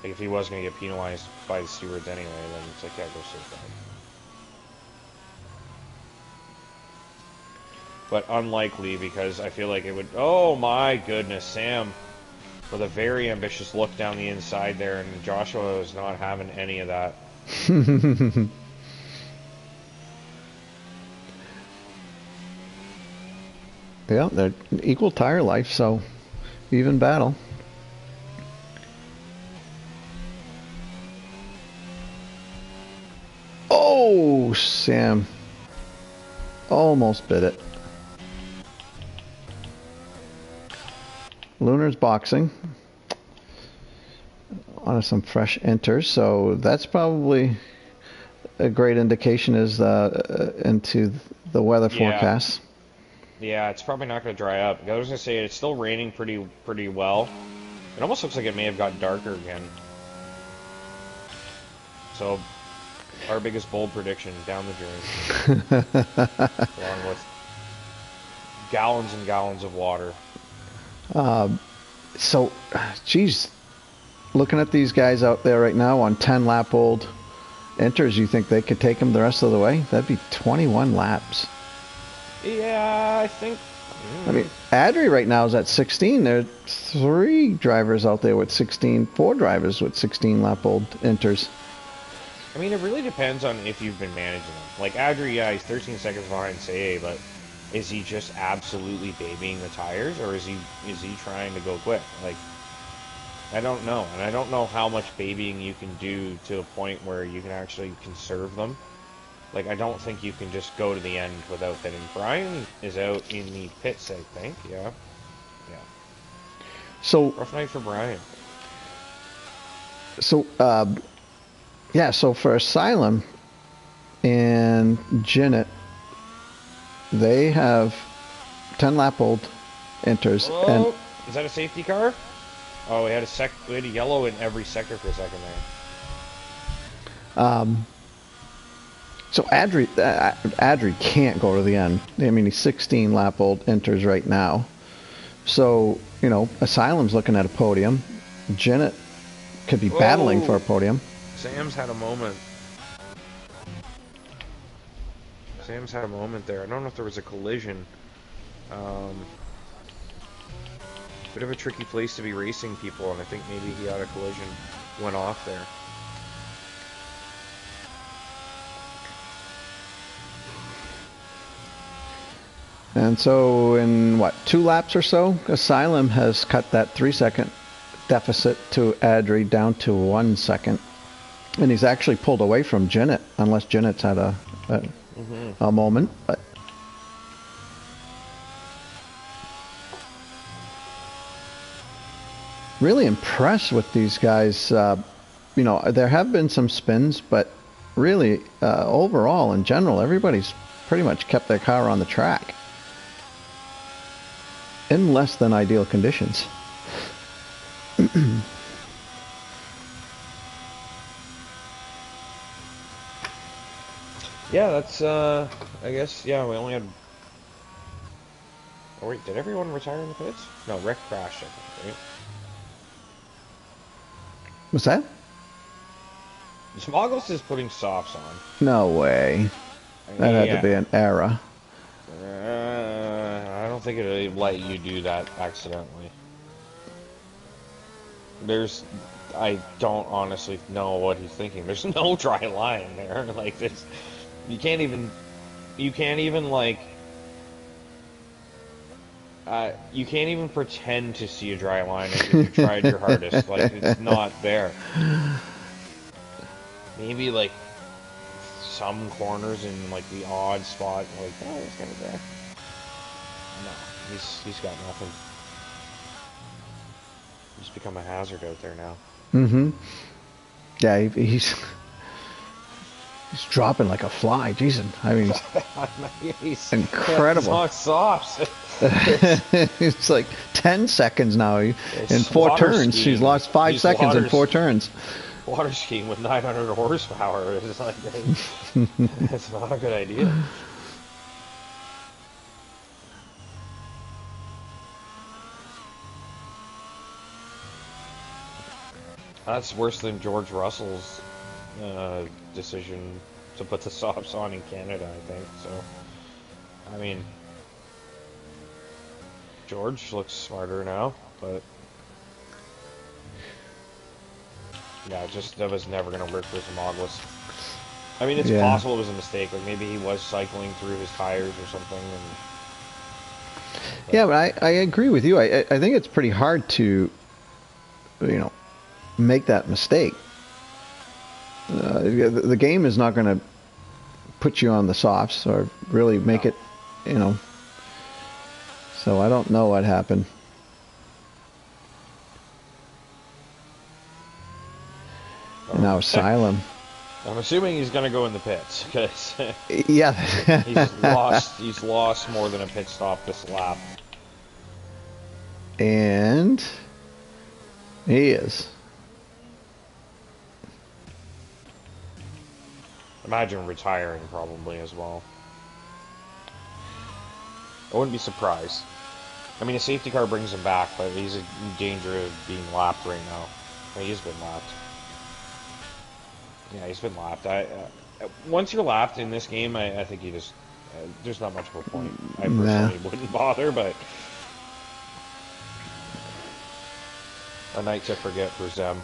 like if he was going to get penalized by the stewards anyway, then it's like, yeah, go serve that. But unlikely, because I feel like it would... Oh my goodness, Sam with a very ambitious look down the inside there, and Joshua was not having any of that. Yeah, they're equal tire life, so even battle. Oh, Sam almost bit it. Lunar's boxing on some fresh enters, so that's probably a great indication is into the weather forecast. Yeah, it's probably not going to dry up. I was going to say it's still raining pretty well. It almost looks like it may have got darker again. So, our biggest bold prediction down the drain, along with gallons and gallons of water. So, geez, looking at these guys out there right now on 10-lap-old Inters, you think they could take them the rest of the way? That'd be 21 laps. Yeah, I think. I mean, Adri right now is at 16. There are 3 drivers out there with 16, 4 drivers with 16-lap-old Inters. I mean, it really depends on if you've been managing them. Like Adri, yeah, he's 13 seconds behind Say, but is he just absolutely babying the tires, or is he trying to go quick? Like, I don't know, and I don't know how much babying you can do to a point where you can actually conserve them. Like, I don't think you can just go to the end without hitting. Brian is out in the pits, I think. Yeah. So rough night for Brian. So, yeah. So for Asylum and Jinnit, they have 10-lap-old Inters. Oh, and is that a safety car? Oh, we had a yellow in every sector for a second there. So Adri can't go to the end. I mean, he's 16-lap-old Inters right now. So, you know, Asylum's looking at a podium. Jinnit could be battling for a podium. Sam's had a moment. Sam's had a moment there. I don't know if there was a collision. Bit of a tricky place to be racing people, and I think maybe he had a collision, went off there. And so in, what, 2 laps or so, Asylum has cut that 3-second deficit to Adri down to 1 second. And he's actually pulled away from Jinnit, unless Jinnit's had a moment. But really impressed with these guys. You know, there have been some spins, but really, overall, in general, everybody's pretty much kept their car on the track in less than ideal conditions. Yeah, that's, I guess, yeah, we only had... Oh, wait, did everyone retire in the pits? No, Rick crashed, I think, right? What's that? Smogglus is putting softs on. No way. That had to be an error. I don't think it'll let you do that accidentally. I don't honestly know what he's thinking. There's no dry line there. Like, this, you can't even, like, you can't even pretend to see a dry line if you tried your hardest. Like, it's not there. Maybe, like, some corners in, like, the odd spot, like, oh, it's kind of there. No, he's got nothing. He's become a hazard out there now. Yeah, he's dropping like a fly. Jesus, I mean, he's incredible. He's on softs. It's like 10 seconds now. In 4 turns, skiing. She's lost 5 seconds in 4 turns. Water skiing with 900 horsepower is like, it's not a good idea. That's worse than George Russell's decision to put the softs on in Canada, I think. So, I mean, George looks smarter now, but yeah, that was never going to work for Smogglus. I mean, it's possible it was a mistake. Like, maybe he was cycling through his tires or something. Yeah, but I agree with you. I think it's pretty hard to, you know, make that mistake. The game is not going to put you on the softs or really make it, you know. So I don't know what happened. And now Asylum. I'm assuming he's going to go in the pits because yeah, he's lost more than a pit stop this lap. And he is. Imagine retiring probably as well. I wouldn't be surprised. I mean, a safety car brings him back, but he's in danger of being lapped right now. I mean, he's been lapped. Yeah, he's been lapped. Once you're lapped in this game, I think you just there's not much of a point. I Nah. personally wouldn't bother, but a night to forget for Zem.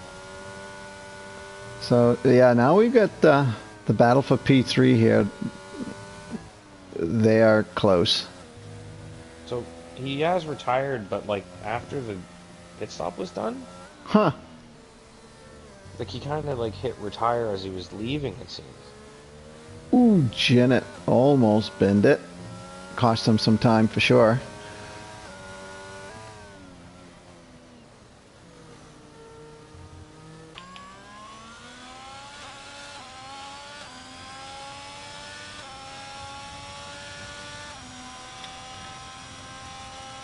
So yeah, now we've got the battle for P3 here. They are close. So he has retired, but like after the pit stop was done, Huh. like he kind of like hit retire as he was leaving. It seems. Ooh, Janet almost binned it. Cost him some time for sure.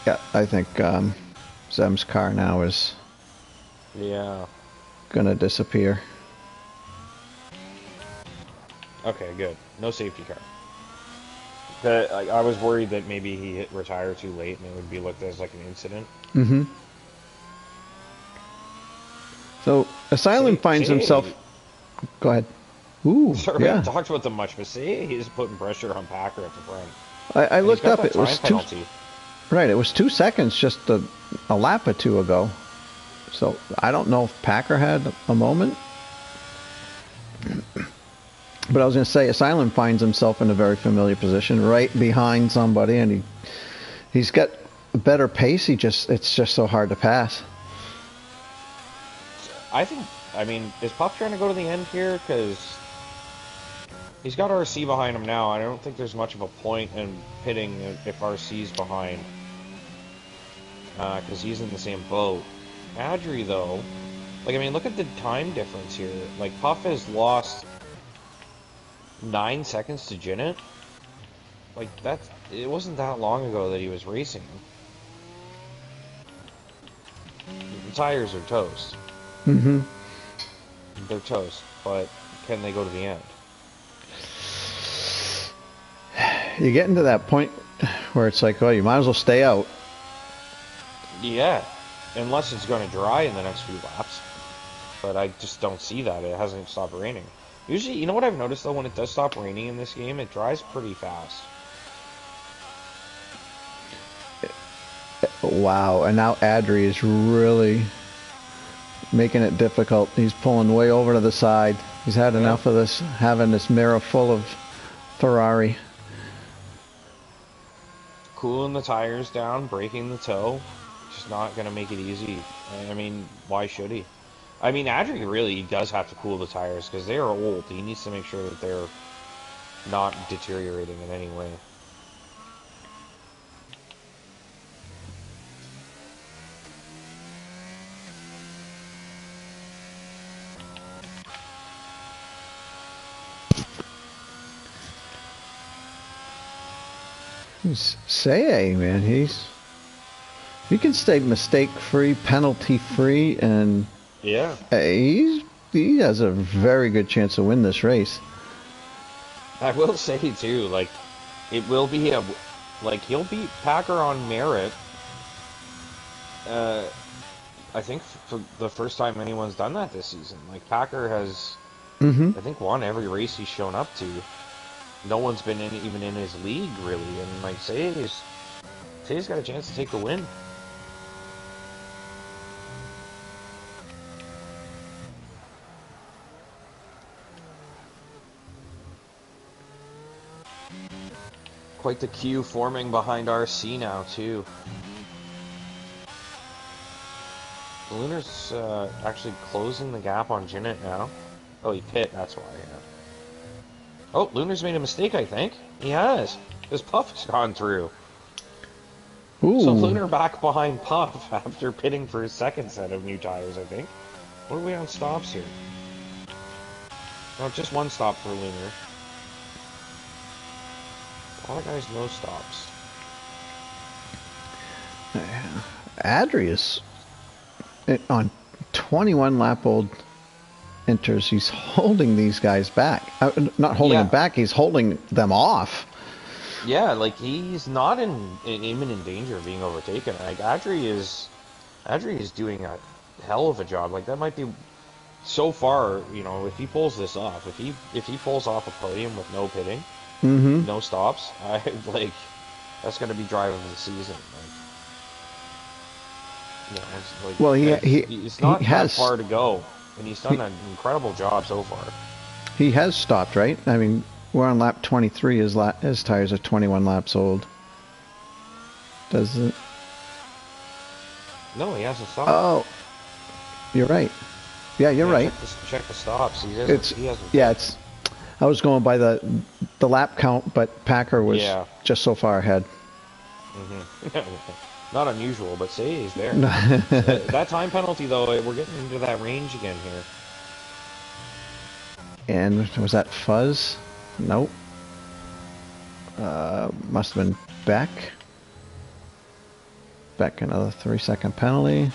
Yeah, I think Zem's car now is Yeah. gonna disappear. Okay, good. No safety car. But I was worried that maybe he hit retire too late and it would be looked as like an incident. Mm-hmm. So Asylum finds himself. Go ahead. Ooh, Sorry, we yeah. haven't talked about them much, but say he's putting pressure on Packer at the front. I And looked he's got up. that It was time penalty. Right, it was 2 seconds just a lap or two ago. So I don't know if Packer had a moment. But I was going to say, Asylum finds himself in a very familiar position, right behind somebody, and he's got a better pace. It's just so hard to pass. I mean, is Puff trying to go to the end here? Because he's got RC behind him now. I don't think there's much of a point in pitting if RC's behind. Because he's in the same boat. Adri, though, like, I mean, look at the time difference here. Like, Puff has lost 9 seconds to Jinnit. Like, it wasn't that long ago that he was racing. The tires are toast. Mm-hmm. They're toast, but can they go to the end? You get into that point where it's like, oh, you might as well stay out. Yeah, unless it's going to dry in the next few laps. But I just don't see that. It hasn't stopped raining. Usually, you know what I've noticed, though? When it does stop raining in this game, it dries pretty fast. Wow, and now Adri is really making it difficult. He's pulling way over to the side. He's had enough of this, having this mirror full of Ferrari. Cooling the tires down, braking the toe. Just not going to make it easy. I mean, why should he? I mean, Adri really does have to cool the tires because they are old. He needs to make sure that they're not deteriorating in any way. Say, man, he can stay mistake-free, penalty-free, and Yeah. he has a very good chance to win this race. I will say, too, like, it will be like, he'll beat Packer on merit. I think for the first time anyone's done that this season. Like, Packer has, I think, won every race he's shown up to. No one's been even in his league, really. And, like, Say's got a chance to take the win. Quite the queue forming behind RC now, too. Lunar's actually closing the gap on Jinnit now. Oh, he pit, that's why, yeah. Oh, Lunar's made a mistake, I think. He has. His Puff has gone through. Ooh. So Lunar back behind Puff after pitting for his second set of new tires, I think. What are we on stops here? Oh, just one stop for Lunar. A lot of guys, no stops. Adri is on 21 lap old inters. He's holding these guys back. Not holding them back, he's holding them off. Yeah, like he's not in imminent danger of being overtaken. Like Adri is doing a hell of a job. Like that might be so far, you know, if he pulls this off, if he pulls off a podium with no pitting, Mm-hmm. no stops, I like that's gonna be drive of the season. Like, you know, Well, it's he not that has far to go, and he's done he, an incredible job so far. he has stopped, right? I mean, we're on lap 23. His tires are 21 laps old. Does it? No, he hasn't stopped. Oh, you're right. Yeah, you're Yeah, right. check the stops. It's He hasn't. yeah, it's. I was going by the lap count, but Packer was Yeah. just so far ahead. Not unusual, but say he's there. That time penalty, though, we're getting into that range again here. And was that Fuzz? Nope. Must have been Beck. Beck, another 3-second penalty.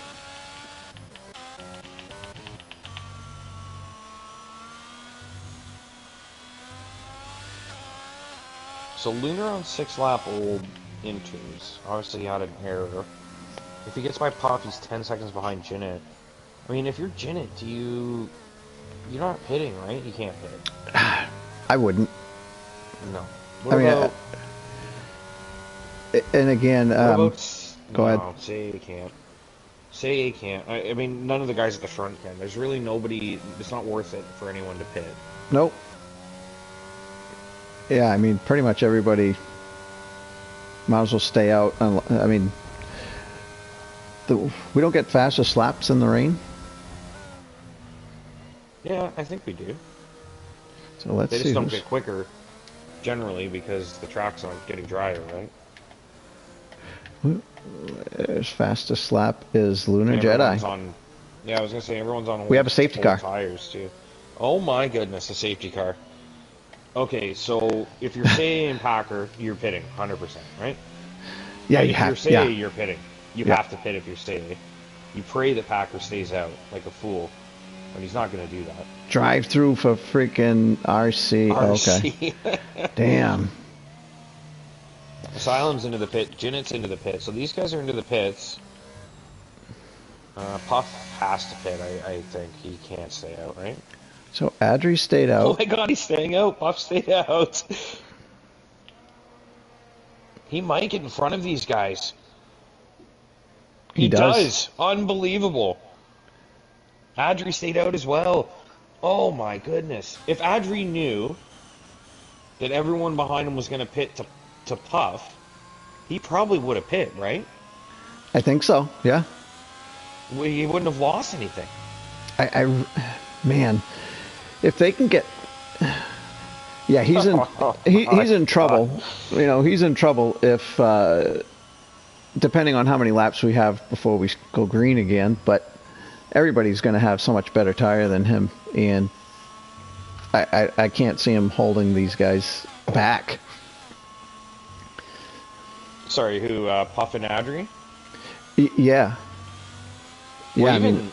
So Lunar on 6-lap old inters. Obviously, he had an error. If he gets by Puff, he's 10 seconds behind Jinnit. I mean, if you're Jinnit, you're not pitting, right? You can't pit. I wouldn't. No. I mean, and again, go ahead. Say you can't. Say you can't. I mean, none of the guys at the front can. There's really nobody. It's not worth it for anyone to pit. Nope. Yeah, I mean, pretty much everybody might as well stay out. I mean, we don't get faster slaps in the rain. Yeah, I think we do. So let's see. They just don't get quicker, generally, because the track's not getting drier, right? His fastest lap is Lunar Jedi. Yeah, I was gonna say everyone's on. We have a safety car. Tires too. Oh my goodness, a safety car. Okay, so if you're saying Packer, you're pitting 100%, right? Yeah, like you have. If you're saying you're pitting, you have to pit if you're saying. You pray that Packer stays out like a fool, but he's not gonna do that. Drive through for freaking RC. RC. Okay. Damn. Asylum's into the pit. Jinnit's into the pit. So these guys are into the pits. Puff has to pit. I think he can't stay out, right? So Adri stayed out. Oh my god, he's staying out. Puff stayed out. He might get in front of these guys. He does. Unbelievable. Adri stayed out as well. Oh my goodness. If Adri knew that everyone behind him was going to pit to Puff, he probably would have pit, right? I think so, yeah. He wouldn't have lost anything. Man, if they can get, yeah, he's in, he's in trouble. You know, he's in trouble if, depending on how many laps we have before we go green again. But everybody's going to have so much better tire than him, and I can't see him holding these guys back. Sorry, who? Puff and Adri? Yeah. Yeah, I mean,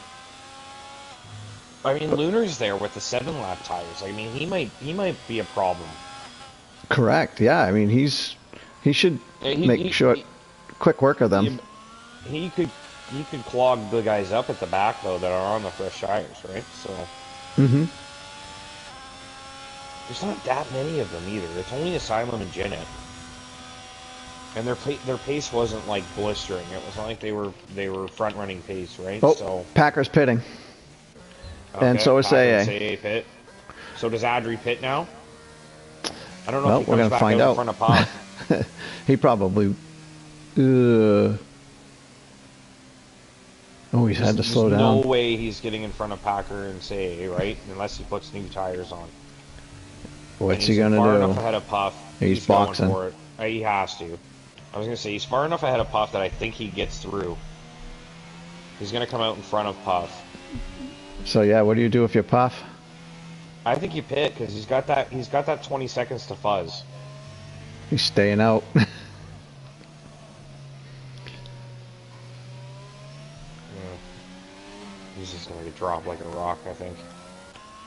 Lunar's there with the 7-lap tires. I mean, he might be a problem. Correct. Yeah. I mean, he should make quick work of them. He could clog the guys up at the back though that are on the fresh tires, right? So. Mm-hmm. There's not that many of them either. It's only Asylum and Jinnit. And their pace wasn't like blistering. It was not like they were front running pace, right? Oh, so Packer's pitting. Okay, and so is AA pit. So does Adri pit now? I don't know if he we're comes gonna back find out out. in front of Pop. He probably. Oh, he's had to slow down. No way he's getting in front of Packer and say, right? Unless he puts new tires on. What's he gonna far do? enough ahead of Puff. He's boxing. Going for it. He has to. I was gonna say he's far enough ahead of Puff that I think he gets through. He's gonna come out in front of Puff. So yeah, what do you do if you're Puff? I think you pit because he's got that 20 seconds to fuzz. He's staying out. Yeah. He's just gonna get dropped like a rock, I think.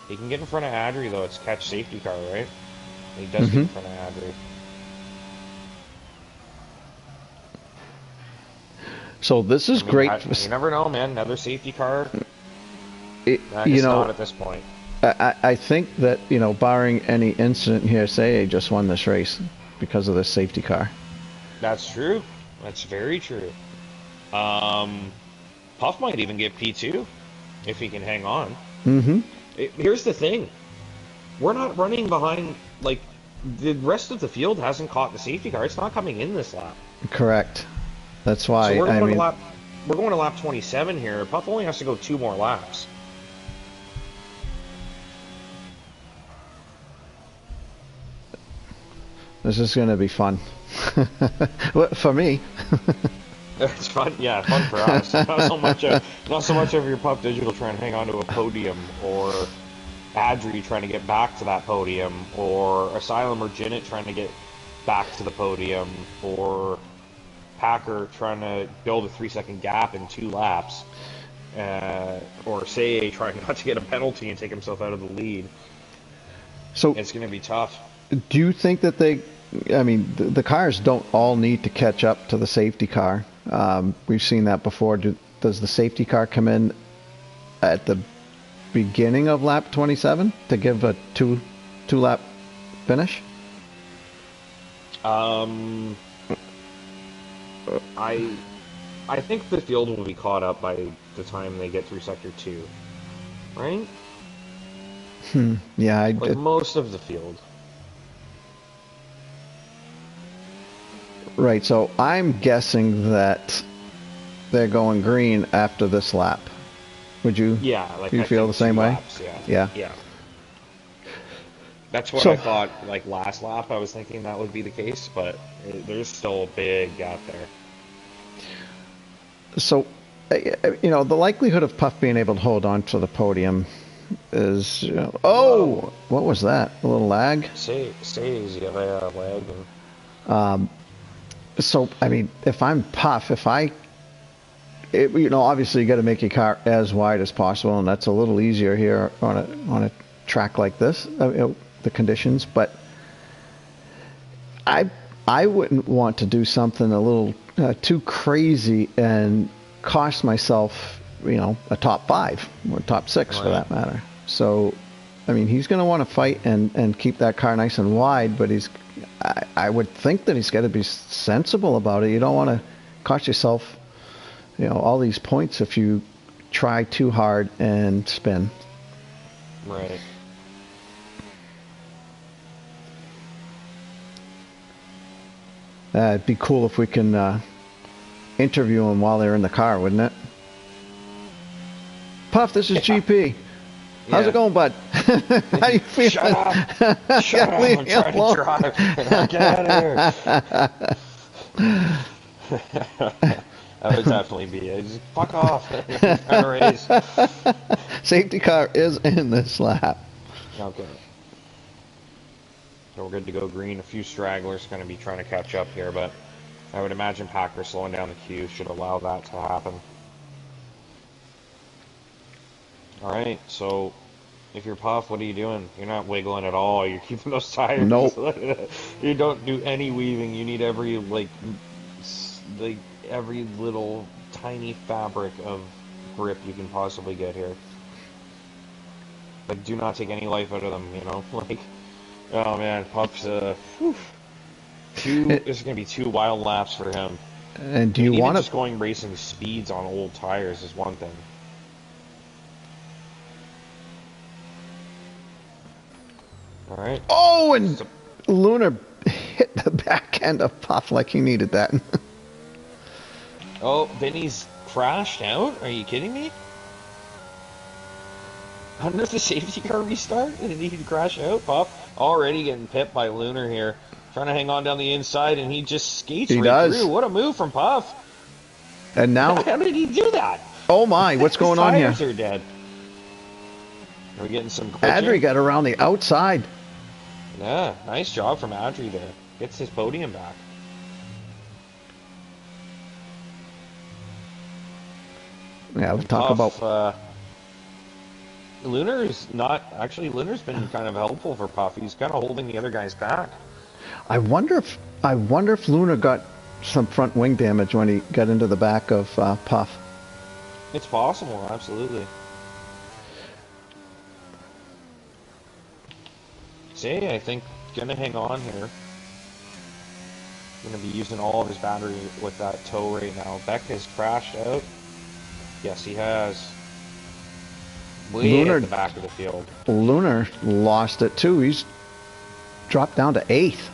He can get in front of Adri though. It's catch safety car, right? He does get in front of Adri. So this is great. You never know, man. Another safety car. You know, not at this point. I think that, you know, barring any incident here, say just won this race because of this safety car. That's true. That's very true. Puff might even get P2 if he can hang on. Mm-hmm. Here's the thing. We're not running behind, like, the rest of the field hasn't caught the safety car. It's not coming in this lap. Correct. That's why, so we're going to lap 27 here. Puff only has to go 2 more laps. This is going to be fun. For me. It's fun, yeah, fun for us. Not so much of your Puff Digital trying to hang on to a podium, or Adri trying to get back to that podium, or Asylum or Jinnit trying to get back to the podium, or Packer trying to build a 3-second gap in 2 laps, or Say trying not to get a penalty and take himself out of the lead. So it's going to be tough. Do you think that I mean, the cars don't all need to catch up to the safety car? We've seen that before. Does the safety car come in at the beginning of lap 27 to give a two-lap finish? I think the field will be caught up by the time they get through Sector 2, right? Yeah, most of the field. Right, so I'm guessing that they're going green after this lap. Would you? Yeah, like you feel the same way? Laps, yeah. That's what I thought. Like last lap, I was thinking that would be the case, but there's still a big gap there. So, you know, the likelihood of Puff being able to hold on to the podium is. Oh, what was that? A little lag? Stays, yeah, lag. So, I mean, if I'm Puff, you know, obviously you got to make your car as wide as possible, and that's a little easier here on a track like this, the conditions. But I wouldn't want to do something a little too crazy and cost myself, you know, a top 5 or top 6 for that matter. So, I mean, he's going to want to fight and keep that car nice and wide, but I would think that he's got to be sensible about it. You don't want to cost yourself, you know, all these points if you try too hard and spin. Right. It'd be cool if we can interview them while they're in the car, wouldn't it? Puff, this is GP. How's it going, bud? How you feeling? Shut up! Shut up! I'm trying to drive. Get out of here! That would definitely be it. Just fuck off. Race. Safety car is in this lap. Okay. So we're good to go green. A few stragglers going to be trying to catch up here, but I would imagine Packer slowing down the queue should allow that to happen. Alright, so if you're Puff, what are you doing? You're not wiggling at all. You're keeping those tires. Nope. You don't do any weaving. You need every, like every little tiny fabric of grip you can possibly get here. Like, do not take any life out of them, you know? Like, oh man, Puff's, this is going to be 2 wild laps for him. And do you want to... just going racing speeds on old tires is one thing. Alright. Oh, and Lunar hit the back end of Puff like he needed that. Oh, Vinny's crashed out? Are you kidding me? Under the safety car restart? Did he crash out? Puff already getting pipped by Lunar here. Trying to hang on down the inside, and he just skates through. What a move from Puff. And now... How did he do that? Oh my, what's going on here? His tires are dead. Are we getting some glitching? Adri got around the outside. Yeah, nice job from Adri there. Gets his podium back. Yeah, we'll talk about... Lunar's not... Actually, Lunar's been kind of helpful for Puff. He's kind of holding the other guys back. I wonder if Lunar got some front wing damage when he got into the back of Puff. It's possible, absolutely. See, I think gonna hang on here. Gonna be using all of his battery with that tow right now. Beck has crashed out. Yes, he has. Way at the back of the field. Lunar lost it too. He's dropped down to 8th.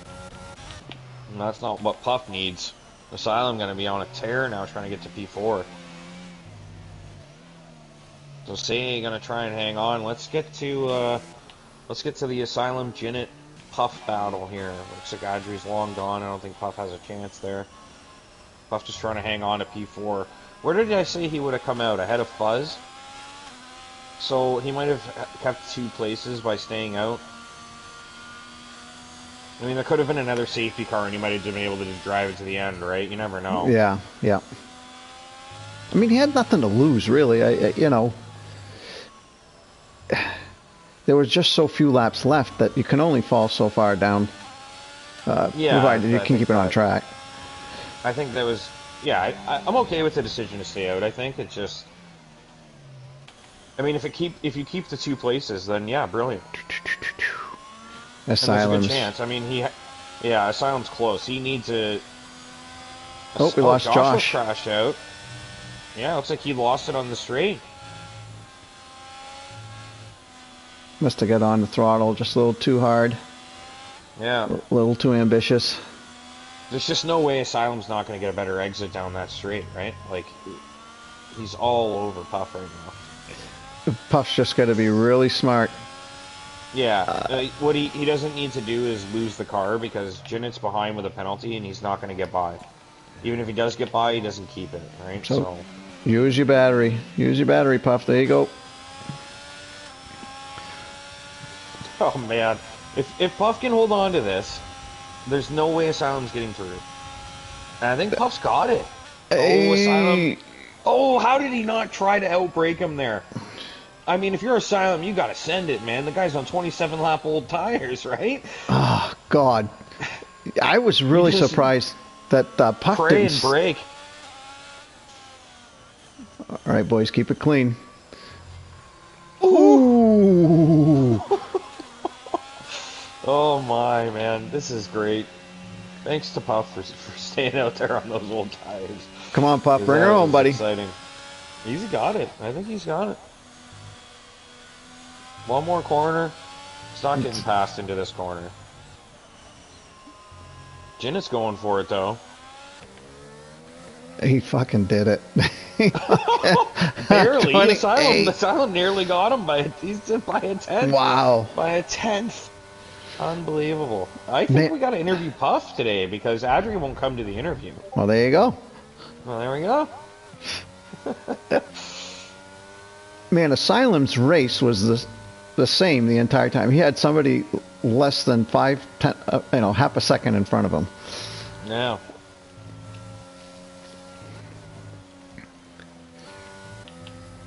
And that's not what Puff needs. Asylum gonna be on a tear now, trying to get to P4. So Say gonna try and hang on. Let's get to the Asylum Jinnit Puff battle here. Looks like Adri's long gone. I don't think Puff has a chance there. Puff just trying to hang on to P4. Where did I say he would have come out? Ahead of Fuzz? So he might have kept 2 places by staying out. I mean, there could have been another safety car and he might have been able to just drive it to the end, right? You never know. Yeah, yeah. I mean, he had nothing to lose, really. You know, there was just so few laps left that you can only fall so far down, provided you can keep it on track. I think that was, yeah, I'm okay with the decision to stay out. I think it's just, I mean, if you keep the 2 places, then yeah, brilliant. Asylum's. There's a good chance. I mean, Asylum's close. He needs a. Oh, we lost Josh. Crashed out. Yeah, looks like he lost it on the straight. Must have got on the throttle just a little too hard. Yeah. A little too ambitious. There's just no way Asylum's not going to get a better exit down that straight, right? Like, he's all over Puff right now. Puff's just got to be really smart. Yeah, what he doesn't need to do is lose the car because Jinnit's behind with a penalty and he's not going to get by. Even if he does get by, he doesn't keep it, right? So use your battery. Use your battery, Puff. There you go. Oh, man. If Puff can hold on to this, there's no way Asylum's getting through. And I think Puff's got it. Oh, Asylum. Oh, how did he not try to outbrake him there? I mean, if you're Asylum, you gotta send it, man. The guy's on 27-lap old tires, right? Oh, God. I was really surprised that Puff didn't... and brake. All right, boys, keep it clean. Ooh! Oh, my, man. This is great. Thanks to Puff for staying out there on those old tires. Come on, Puff. Bring her home, buddy. Exciting. He's got it. I think he's got it. One more corner. It's not getting passed into this corner. Jinnit's going for it, though. He fucking did it. Barely. Asylum nearly got him by a 10th. Wow. By a 10th. Unbelievable. I think we got to interview Puff today because Adri won't come to the interview. Well, there you go. Well, there we go. Man, Asylum's race was the same the entire time. He had somebody less than half a second in front of him. Yeah.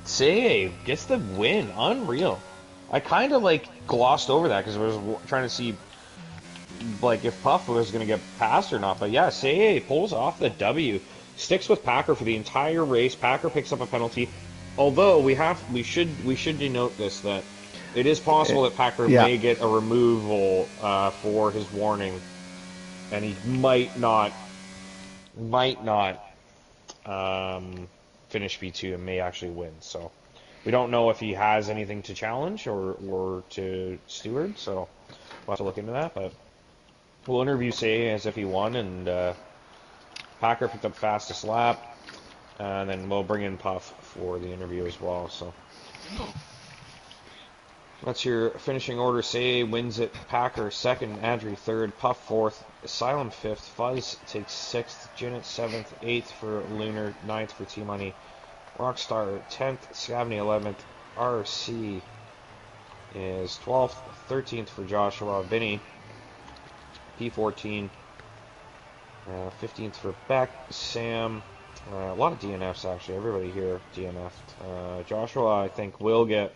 Say gets the win. Unreal. I kind of glossed over that because I was trying to see if Puff was going to get passed or not. But yeah, Say pulls off the W. Sticks with Packer for the entire race. Packer picks up a penalty. Although we should denote this, that it is possible that Packer may get a removal for his warning, and he might not finish P2 and may actually win. So we don't know if he has anything to challenge or to steward. So we'll have to look into that. But we'll interview Say as if he won, and Packer picked up fastest lap. And then we'll bring in Puff for the interview as well. So that's your finishing order. Say wins it. Packer second. Adri third. Puff fourth. Asylum fifth. Fuzz takes sixth. Jinnit seventh. Eighth for Lunar. Ninth for T-Money. Rockstar 10th. Scavney 11th. RC is 12th. 13th for Joshua. Vinny P14. 15th for Beck. Sam. A lot of DNFs, actually. Everybody here DNF'd. Joshua, I think, will get...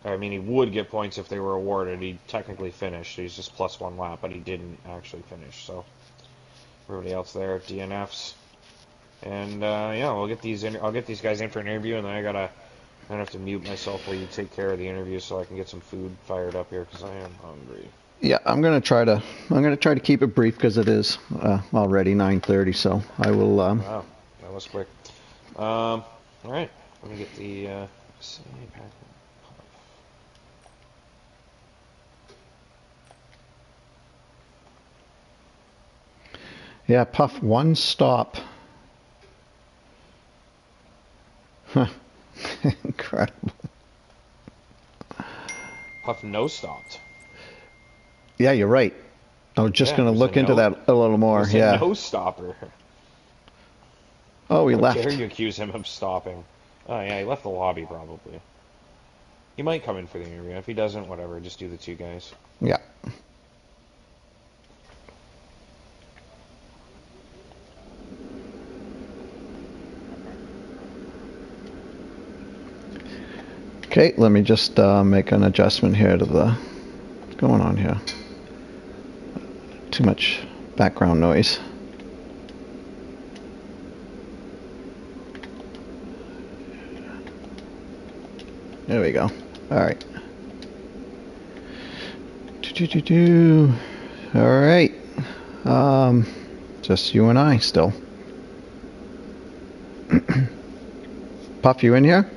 I mean, he would get points if they were awarded. He technically finished. He's just +1 lap, but he didn't actually finish. So everybody else there at DNFs. And yeah, we'll get these. I'll get these guys in for an interview, and then I'm gonna have to mute myself while you take care of the interview, so I can get some food fired up here because I am hungry. Yeah, I'm gonna try to keep it brief because it is already 9:30. So I will. Wow, that was quick. All right, let me get the. Yeah, Puff, one stop. Huh. Incredible. Puff no stopped. Yeah, you're right. I was just going to look into that a little more. It was yeah. a no stopper. Oh, he left. How dare you accuse him of stopping? Oh yeah, he left the lobby probably. He might come in for the interview. If he doesn't, whatever. Just do the two guys. Yeah. Okay, let me just make an adjustment here to the... What's going on here? Too much background noise. There we go. Alright. Alright. Just you and I still. Puff, you in here?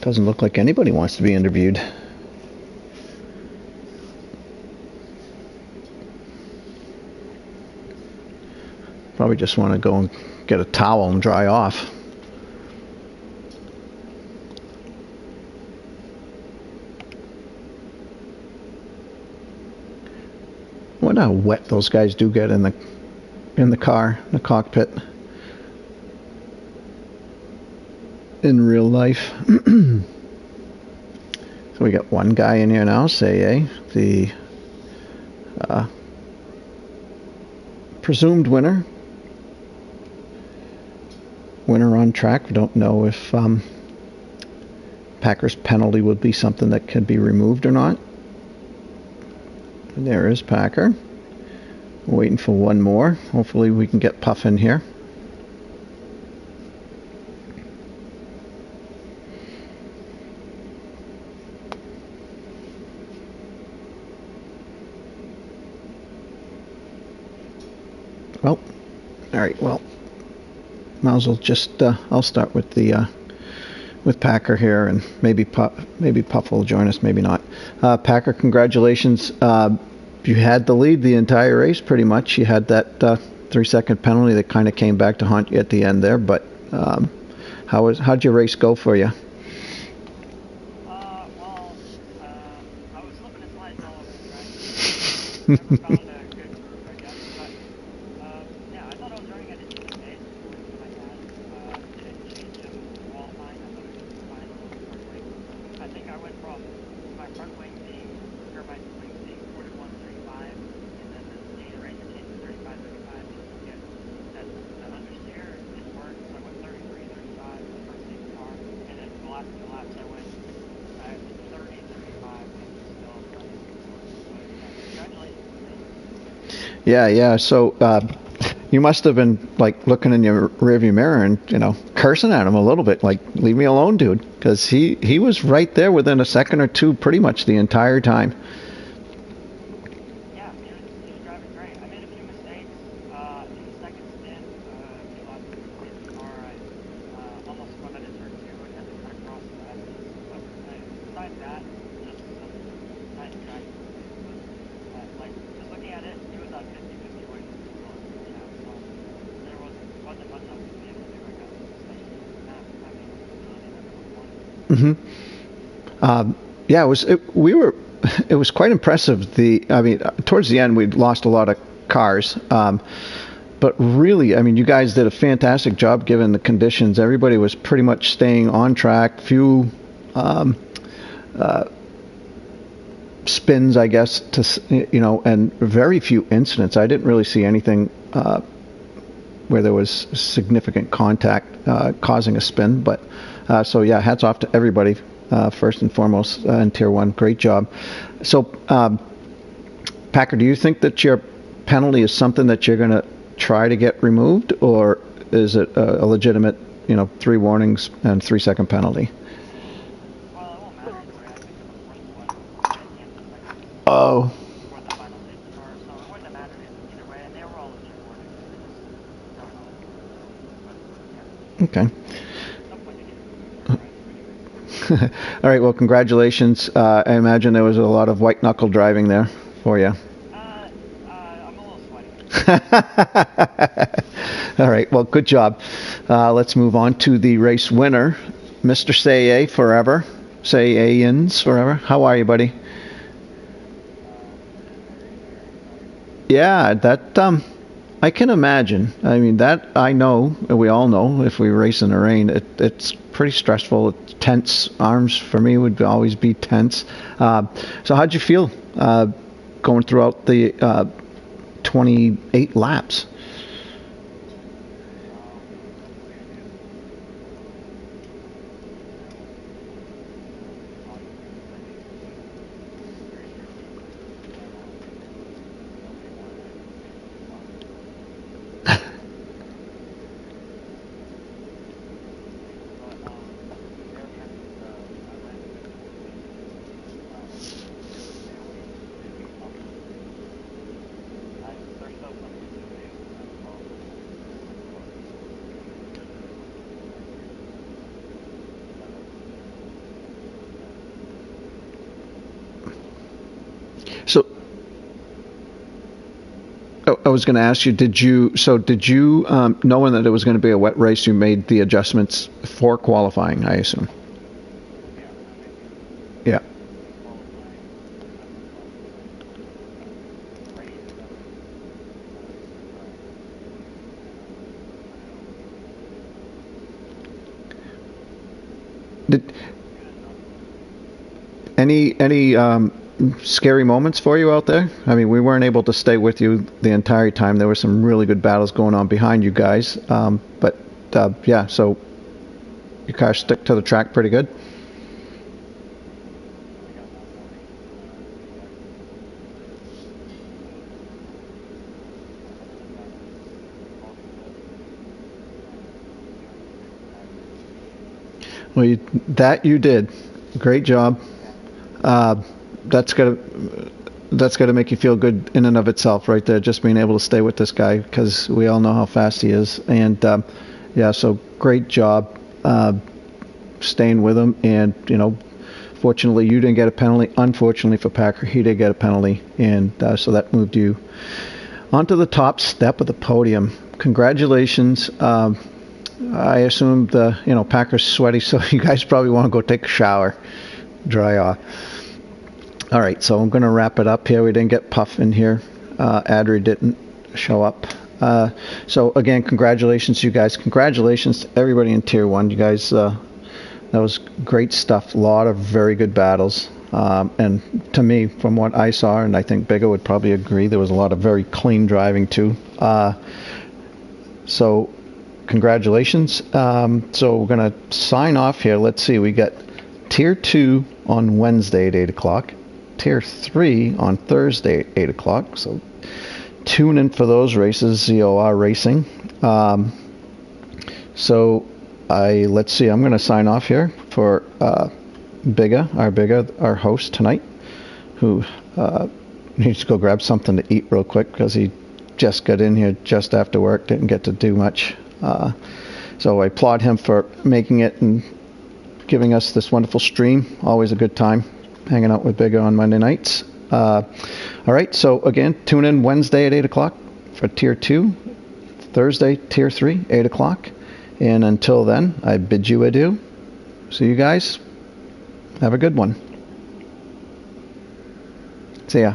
Doesn't look like anybody wants to be interviewed. Probably just want to go and get a towel and dry off. I wonder how wet those guys do get in the car, in the cockpit. In real life. So we got one guy in here now, say the presumed winner on track. We don't know if Packer's penalty would be something that can be removed or not. And there is Packer. Waiting for one more. Hopefully we can get Puff in here. Well, all right. Well, might as well just I'll start with the with Packer here, and maybe Puff will join us, maybe not. Packer, congratulations. You had the lead the entire race, pretty much. You had that 3-second penalty that kind of came back to haunt you at the end there. But how'd your race go for you? Well, I was slipping and sliding all over the track. Never found a good groove, I guess. But yeah, I thought I was running at a decent pace for what I had. Didn't change the wall line. I thought it was fine on the front wing. I think I went from my front wing being, or my wings being 41-35, and then the data range changed to 35-35 just to get that understeer. It didn't work, so I went 33-35 in the first stage car, and then the last two laps I went 30-35, and still congratulations to me. Yeah. So you must have been like looking in your rearview mirror and cursing at him a little bit, like leave me alone, dude, because he was right there within a second or two, pretty much the entire time. Yeah, he was driving great. I made a few mistakes in the second stint. A few laps into the car, I almost went into turn two and had to cut across the S's. But besides that, just some nice track. Like just looking at it, he was on 50-50 wings as well. Yeah, so there wasn't much else to be able to do. I guess, especially not having the ability that everyone wanted. Yeah, it was quite impressive. Towards the end we lost a lot of cars, but really, you guys did a fantastic job given the conditions. Everybody was pretty much staying on track. Few spins, I guess, and very few incidents. I didn't really see anything where there was significant contact causing a spin. But so yeah, hats off to everybody. First and foremost in Tier 1. Great job. So, Packer, do you think that your penalty is something that you're going to try to get removed, or is it a legitimate, 3 warnings and 3-second penalty? Well, it won't matter either way. I think the first one at the end of the second Oh. before the final safety car, so it wouldn't have mattered either way, and they were all legit warnings. But, yeah. Okay. All right, well, congratulations. I imagine there was a lot of white-knuckle driving there for you. I'm a little sweaty. All right, well, good job. Let's move on to the race winner, Mr. Say forever. Say-Ins forever. How are you, buddy? Yeah, that I can imagine. I mean, that I know, we all know, if we race in the rain, it's pretty stressful. It's tense. Arms, for me, would always be tense. So how'd you feel going throughout the 28 laps? So, I was going to ask you, did you, knowing that it was going to be a wet race, you made the adjustments for qualifying, I assume? Yeah. Did any scary moments for you out there? I mean, we weren't able to stay with you the entire time. There were some really good battles going on behind you guys. But yeah, so your car stuck to the track pretty good? Well, you did. Great job. That's gotta make you feel good in and of itself, right there. Just being able to stay with this guy, because we all know how fast he is. And yeah, so great job staying with him. And fortunately, you didn't get a penalty. Unfortunately for Packer, he did get a penalty, and so that moved you onto the top step of the podium. Congratulations. I assume Packer's sweaty, so you guys probably want to go take a shower, dry off. All right, so I'm going to wrap it up here. We didn't get Puff in here. Adri didn't show up. So again, congratulations to you guys. Congratulations to everybody in Tier 1. You guys, that was great stuff. A lot of very good battles. And to me, from what I saw, and I think Bigger would probably agree, there was a lot of very clean driving too. So congratulations. So we're going to sign off here. Let's see. We got Tier 2 on Wednesday at 8 o'clock. Tier 3 on Thursday at 8 o'clock. So tune in for those races, ZOR Racing. So let's see. I'm going to sign off here for Bigger, our host tonight, who needs to go grab something to eat real quick because he just got in here just after work, didn't get to do much. So I applaud him for making it and giving us this wonderful stream. Always a good time hanging out with Bigger on Monday nights. All right, so again, tune in Wednesday at 8 o'clock for Tier 2, Thursday, Tier 3, 8 o'clock. And until then, I bid you adieu. See you guys. Have a good one. See ya.